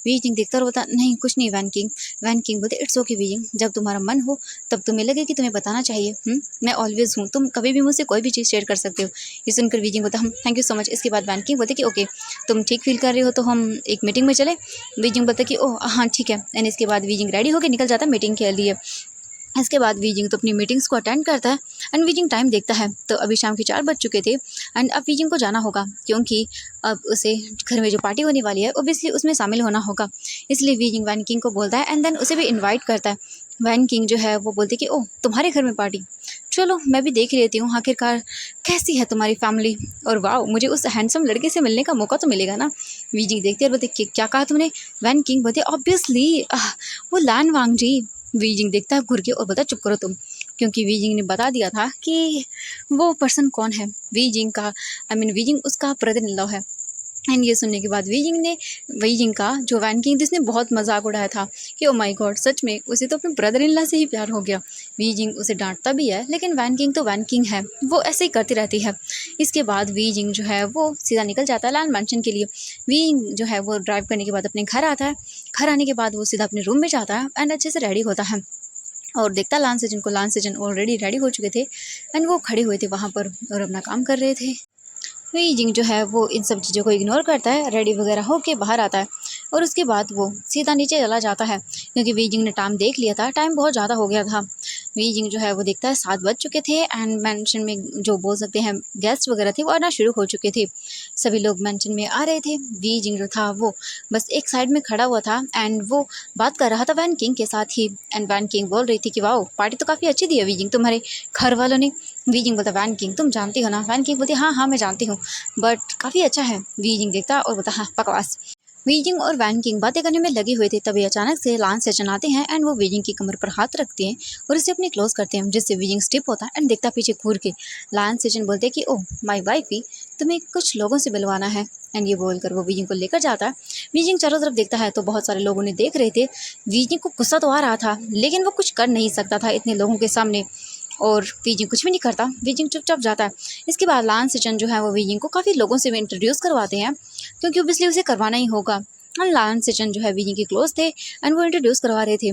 वीजिंग दिखता है और बोलता, नहीं कुछ नहीं वैन किंग। वैन किंग बोलते, इट्स ओके वीजिंग, जब तुम्हारा मन हो तब तुम्हें लगे कि तुम्हें बताना चाहिए, मैं ऑलवेज हूँ, तुम कभी भी मुझसे कोई भी चीज़ शेयर कर सकते हो। ये सुनकर वीजिंग बोलता, हम थैंक यू सो मच। इसके बाद वैन किंग बोलते कि ओके, तुम ठीक फील कर रहे हो तो हम एक मीटिंग में चले। वीजिंग बोलता कि ओह हाँ ठीक है। एंड इसके बाद वीजिंग रेडी होकर निकल जाता है मीटिंग के लिए। इसके बाद वीजिंग तो अपनी मीटिंग्स को अटेंड करता है। एंड वीजिंग टाइम देखता है तो अभी शाम के 4 बज चुके थे। एंड अब वीजिंग को जाना होगा क्योंकि अब उसे घर में जो पार्टी होने वाली है ओबियसली उसमें शामिल होना होगा। इसलिए वीजिंग वैन किंग को बोलता है एंड देन उसे भी इन्वाइट करता है। वैन किंग जो है वो बोलती है कि ओह तुम्हारे घर में पार्टी, चलो मैं भी देख लेती हूँ आखिरकार कैसी है तुम्हारी फैमिली, और वाह मुझे उस हैंडसम लड़के से मिलने का मौका तो मिलेगा ना। वीजिंग देखती है और बोलती क्या कहा तुमने? वैन किंग बोलती ऑब्वियसली वो लैन वांग जी। वीजिंग देखता है घूर के और बोलता चुप करो तुम, क्योंकि वीजिंग ने बता दिया था कि वो पर्सन कौन है। वीजिंग का वीजिंग उसका ब्रदर इन लॉ है। एंड ये सुनने के बाद वीजिंग का जो वैन किंग जिसने बहुत मजाक उड़ाया था कि ओ माय गॉड सच में उसे तो अपने ब्रदर इन लॉ से ही प्यार हो गया। वीजिंग उसे डांटता भी है लेकिन वैन किंग तो वैन किंग है, वो ऐसे ही करती रहती है। इसके बाद वीजिंग जो है वो सीधा निकल जाता है लैंड मैंशन के लिए। वीजिंग जो है वो ड्राइव करने के बाद अपने घर आता है। घर आने के बाद वो सीधा अपने रूम में जाता है एंड अच्छे से रेडी होता है और देखता है लान सेजन ऑलरेडी रेडी हो चुके थे। एंड वो खड़े हुए थे वहाँ पर और अपना काम कर रहे थे। वीजिंग जो है वो इन सब चीज़ों को इग्नोर करता है, रेडी वगैरह होके बाहर आता है और उसके बाद वो सीधा नीचे चला जाता है क्योंकि वीजिंग ने टाइम देख लिया था, टाइम बहुत ज़्यादा हो गया था। वीजिंग जो है वो देखता है 7 बज चुके थे एंड मेंशन में जो बोल सकते हैं गेस्ट वगैरह थे वो आना शुरू हो चुके थे। सभी लोग मेंशन में आ रहे थे। वीजिंग जो था वो बस एक साइड में खड़ा हुआ था एंड वो बात कर रहा था वैन किंग के साथ ही। एंड वैन किंग बोल रही थी कि वाओ पार्टी तो काफ़ी अच्छी दी है वीजिंग तुम्हारे घर वालों ने। वीजिंग बोलता वैन किंग तुम जानती हो ना? वैन किंग बोलती हाँ हाँ मैं जानती हूँ बट काफ़ी अच्छा है। वीजिंग देखता और बोलता हाँ बकवास। वीजिंग और वैन किंग बातें करने में लगे हुए थे तभी अचानक से लांस सेशन आते हैं एंड वो वीजिंग की कमर पर हाथ रखते हैं और इसे अपने क्लोज करते हैं जिससे वीजिंग स्टिप होता है एंड देखता पीछे घूर के। लांस सेशन बोलते हैं कि ओह माय वाइफी तुम्हें कुछ लोगों से मिलवाना है। एंड ये बोलकर वो वीजिंग को लेकर जाता है। वीजिंग चारों तरफ देखता है तो बहुत सारे लोग उन्हें देख रहे थे। वीजिंग को गुस्सा तो आ रहा था लेकिन वो कुछ कर नहीं सकता था इतने लोगों के सामने, और वीजिंग कुछ भी नहीं करता। वीजिंग चुपचाप जाता है। इसके बाद लांस सेशन जो है वो वीजिंग को काफ़ी लोगों से भी इंट्रोड्यूस करवाते हैं क्योंकि ओबियसली उसे करवाना ही होगा। और लांस सेशन जो है वीजिंग के क्लोज थे एंड वो इंट्रोड्यूस करवा रहे थे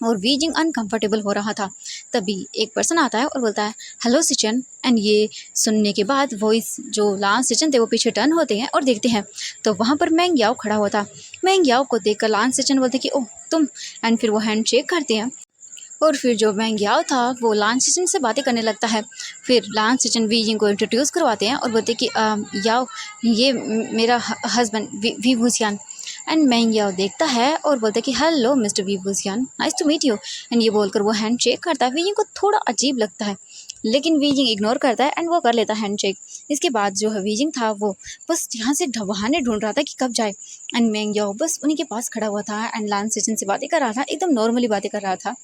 और वीजिंग अनकंफर्टेबल हो रहा था। तभी एक पर्सन आता है और बोलता है हेलो सिचन। एंड ये सुनने के बाद वॉइस जो लांस सिचन थे वो पीछे टर्न होते हैं और देखते हैं तो वहाँ पर मैंग याओ खड़ा हुआ था। मैंग याओ को देखकर लांस सिचन बोलते कि ओह तुम। एंड फिर वो हैंड शेक करते हैं और फिर जो मैंग याओ था वो लांस सिचन से बातें करने लगता है। फिर लांस सिचन वीजिंग को इंट्रोड्यूस करवाते हैं और बोलते कि याओ ये मेरा husband Wei Wuxian. And Meng Yao देखता है और बोलता है कि hello mister Wei Wuxian nice to meet you. And ये बोलकर वो हैंड शेक करता है। वीजिंग को थोड़ा अजीब लगता है लेकिन वीजिंग इग्नोर करता है एंड वो कर लेता है हैंड शेक। इसके बाद जो है वीजिंग था वो बस यहाँ से बहाने ढूंढ रहा था कि कब जाए। एंड मैंग याओ बस उन्हीं के पास खड़ा हुआ था एंड लांस सिचन से बातें कर रहा था, एकदम नॉर्मली बातें कर रहा था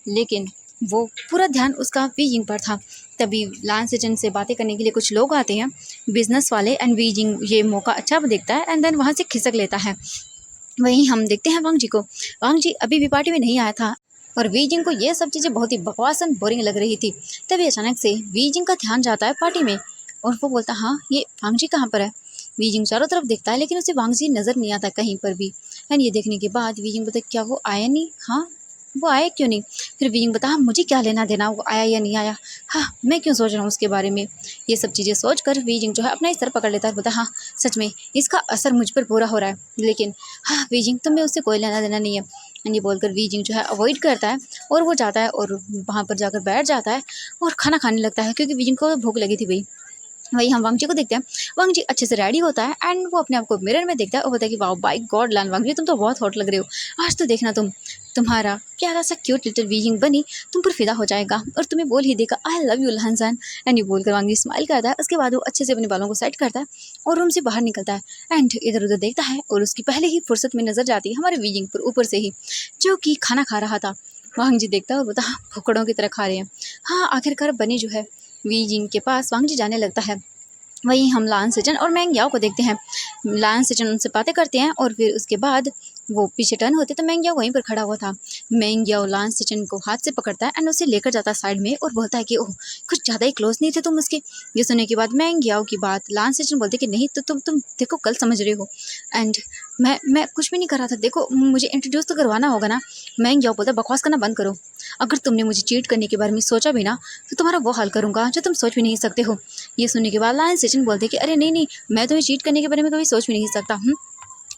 लेकिन वो पूरा ध्यान उसका वीजिंग पर था। तभी लांस सिचन से बातें करने के लिए कुछ लोग आते हैं बिजनेस वाले एंड वीजिंग ये मौका अच्छा देखता है एंड देन वहाँ से खिसक लेता है। वहीं हम देखते हैं वांग जी को। वांग जी अभी भी पार्टी में नहीं आया था और वीजिंग को ये सब चीज़ें बहुत ही बकवास एंड बोरिंग लग रही थी। तभी अचानक से वीजिंग का ध्यान जाता है पार्टी में और वो बोलता हाँ ये वांग जी कहाँ पर है। वीजिंग चारों तरफ देखता है लेकिन उसे वांग जी नज़र नहीं आता कहीं पर भी। एंड ये देखने के बाद वीजिंग बोलता क्या वो आया नहीं? हाँ वो आया क्यों नहीं? फिर वीजिंग बता मुझे क्या लेना देना वो आया या नहीं आया, हाँ मैं क्यों सोच रहा हूँ उसके बारे में। ये सब चीज़ें सोच कर वीजिंग जो है अपना ही सर पकड़ लेता है, बोलता हाँ सच में इसका असर मुझ पर पूरा हो रहा है लेकिन हाँ वीजिंग तुम्हें उससे कोई लेना देना नहीं है। ये बोलकर वीजिंग जो है अवॉइड करता है और वो जाता है और वहाँ पर जाकर बैठ जाता है और खाना खाने लगता है क्योंकि वीजिंग को भूख लगी थी भाई। वही हम वांगजी को देखते हैं। वांगजी अच्छे से रेडी होता है एंड वो अपने आप को मिरर में देखता है और बोलता है कि वाओ बाय गॉड लान वांगजी तुम तो बहुत हॉट लग रहे हो आज तो देखना तुम्हारा प्यारा सा क्यूट लिटिल वीजिंग बनी तुम पर फिदा हो जाएगा और तुम्हें बोल ही देगा आई लव यू लहनसन। एंड ये बोलकर वांगजी स्माइल करता है। उसके बाद वो अच्छे से अपने बालों को सेट करता है और रूम से बाहर निकलता है एंड इधर उधर देखता है और उसकी पहले ही फुर्सत में नजर जाती है हमारे वीजिंग पर ऊपर से ही जो कि खाना खा रहा था। वांगजी देखता है और बोलता हाँ भुखड़ों की तरह खा रहे हैं। हाँ आखिरकार बनी जो है वीजिंग के पास वांगजी जाने लगता है। वहीं हम लान सिचन और मैंग याओ को देखते हैं। लान सिचन उनसे बातें करते हैं और फिर उसके बाद वो पीछे टर्न होते तो मेंग याओ वहीं पर खड़ा हुआ था। मेंग याओ लांस सिचन को हाथ से पकड़ता है एंड उसे लेकर जाता है साइड में और बोलता है कि ओह कुछ ज़्यादा ही क्लोज नहीं थे तुम उसके। ये सुनने के बाद मेंग याओ की बात लांस सिचन बोलते कि नहीं तो तुम देखो गलत समझ रहे हो एंड मैं कुछ भी नहीं कर रहा था, देखो मुझे इंट्रोड्यूस तो करवाना होगा ना। मेंग याओ बोलता बकवास करना बंद करो, अगर तुमने मुझे चीट करने के बारे में सोचा भी ना तो तुम्हारा वो हाल करूँगा जो तुम सोच भी नहीं सकते हो। ये सुनने के बाद लांस सिचन बोलते कि अरे नहीं मैं तुम्हें चीट करने के बारे में कभी सोच भी नहीं सकता।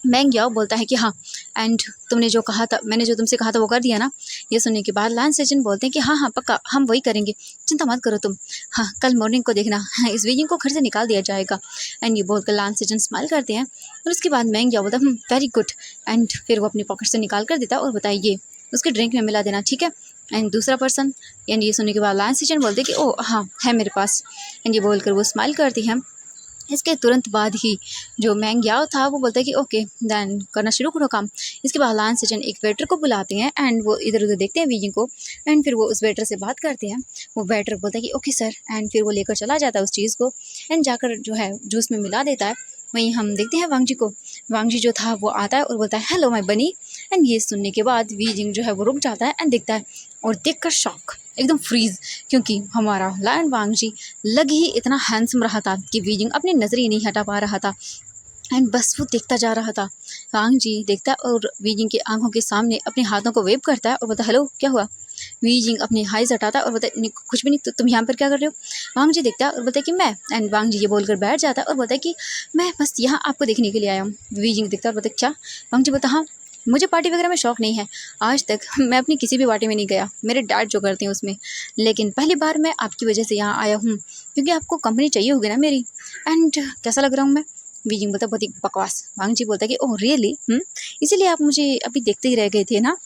मेंग याओ बोलता है कि हाँ एंड तुमने जो कहा था, मैंने जो तुमसे कहा था वो कर दिया ना। ये सुनने के बाद लांस सेजन बोलते हैं कि हाँ पक्का हम वही करेंगे, चिंता मत करो तुम। हाँ कल मॉर्निंग को देखना इस वीजिंग को घर से निकाल दिया जाएगा। एंड ये बोलकर लांस सेजन स्माइल करते हैं और उसके बाद मेंग याओ बोलता है वेरी गुड एंड फिर वो अपनी पॉकेट से निकाल कर देता है और बताइए उसके ड्रिंक में मिला देना, ठीक है। एंड दूसरा पर्सन एंड ये सुनने के बाद लांस सेजन बोलते हैं कि ओ हाँ है मेरे पास। एंड ये बोलकर वो स्माइल करती हैं। इसके तुरंत बाद ही जो मेंग याओ था वो बोलता है कि ओके देन करना शुरू करो काम। इसके बाद लांस सेजन एक वेटर को बुलाते हैं एंड वो इधर उधर देखते हैं वीजिंग को एंड फिर वो उस वेटर से बात करते हैं। वो वेटर बोलता है कि ओके सर एंड फिर वो लेकर चला जाता है उस चीज़ को एंड जाकर जो है जूस में मिला देता है। वहीं हम देखते हैं वांग जी को। वांग जी जो था वो आता है और बोलता है हेलो माय बनी। एंड ये सुनने के बाद वीजिंग जो है वो रुक जाता है एंड देखता है और देखकर शॉक एकदम फ्रीज, क्योंकि हमारा लायन वांग जी लग ही इतना हैंडसम रहा था कि वीजिंग अपनी नज़र ही नहीं हटा पा रहा था एंड बस वो देखता जा रहा था। वांग जी देखता है और वीजिंग की आंखों के सामने अपने हाथों को वेव करता है और बोलता हेलो क्या हुआ। वीजिंग अपने हाइज हटाता है और बोलता है कुछ भी नहीं, तो तुम यहाँ पर क्या कर रहे हो। वांग जी देखता है और बोलता है कि मैं एंड वांग जी ये बोलकर बैठ जाता है और बोलता है कि मैं बस यहाँ आपको देखने के लिए आया हूँ। वीजिंग देखता है और बोलता है क्या। वांग जी बोलता हाँ मुझे पार्टी वगैरह में शौक नहीं है, आज तक मैं अपनी किसी भी पार्टी में नहीं गया, मेरे डैड जो करते हैं उसमें, लेकिन पहली बार मैं आपकी वजह से यहाँ आया हूँ क्योंकि आपको कंपनी चाहिए होगी ना मेरी। एंड कैसा लग रहा हूँ मैं। वीजिंग बोलता बहुत ही बकवास। वांग जी बोलता है कि ओह रियली इसीलिए आप मुझे अभी देखते ही रह गए थे ना।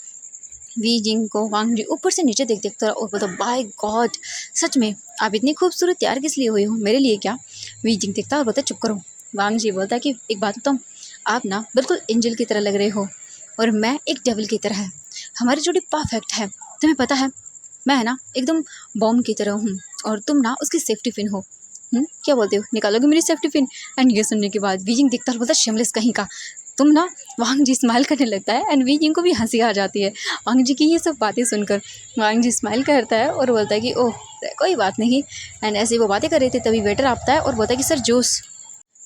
वीजिंग को वांग जी ऊपर से नीचे देख देखता और बोलता बाय गॉड सच में आप इतनी खूबसूरत तैयार किस लिए हुई हो, मेरे लिए क्या। वीजिंग देखता और बोलता चुप करो। वांग जी बोलता कि एक बात बताऊँ, आप ना बिल्कुल एंजल की तरह लग रहे हो और मैं एक डेविल की तरह है, हमारी जोड़ी परफेक्ट है। तुम्हें पता है मैं ना एकदम बॉम्ब की तरह हूँ और तुम ना उसकी सेफ्टी पिन हो। क्या बोलते हो, निकालोगे मेरी सेफ्टी पिन। एंड ये सुनने के बाद वीजिंग दिखता और बोलता शिमलेस कहीं का तुम ना। वांग जी स्माइल करने लगता है एंड वीजिंग को भी हंसी आ जाती है वांग जी की ये सब बातें सुनकर। वांग जी स्माइल करता है और बोलता है कि ओह कोई बात नहीं। एंड ऐसे वो बातें कर रहे थे तभी वेटर आता है और बोलता है कि सर जूस।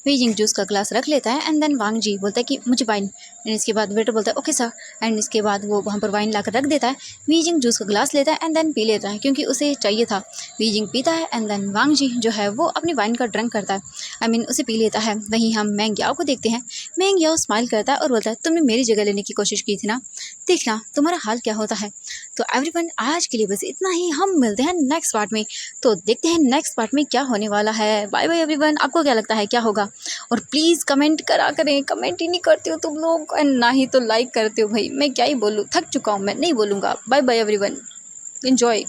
वीजिंग जूस का ग्लास रख लेता है एंड देन वांग जी बोलता है कि मुझे वाइन। एंड इसके बाद वेटर बोलता है ओके सर एंड इसके बाद वो वहाँ पर वाइन लाकर रख देता है। वीजिंग जूस का ग्लास लेता है एंड देन पी लेता है क्योंकि उसे चाहिए था। वीजिंग पीता है एंड देन वांग जी जो है वो अपनी वाइन का ड्रिंक करता है, आई मीन उसे पी लेता है। वहीं हम मेंग याओ को देखते हैं। मेंग याओ स्माइल करता है और बोलता है तुमने मेरी जगह लेने की कोशिश की थी ना, देखना तुम्हारा हाल क्या होता है। तो एवरीवन आज के लिए बस इतना ही, हम मिलते हैं नेक्स्ट पार्ट में। तो देखते हैं नेक्स्ट पार्ट में क्या होने वाला है। बाय बाय एवरीवन, आपको क्या लगता है क्या होगा। और प्लीज़ कमेंट करा करें, कमेंट ही नहीं करते हो तुम लोग एंड ना ही तो लाइक करते हो भाई, मैं क्या ही बोलूँ, थक चुका हूँ, मैं नहीं बोलूँगा। Bye bye everyone, enjoy.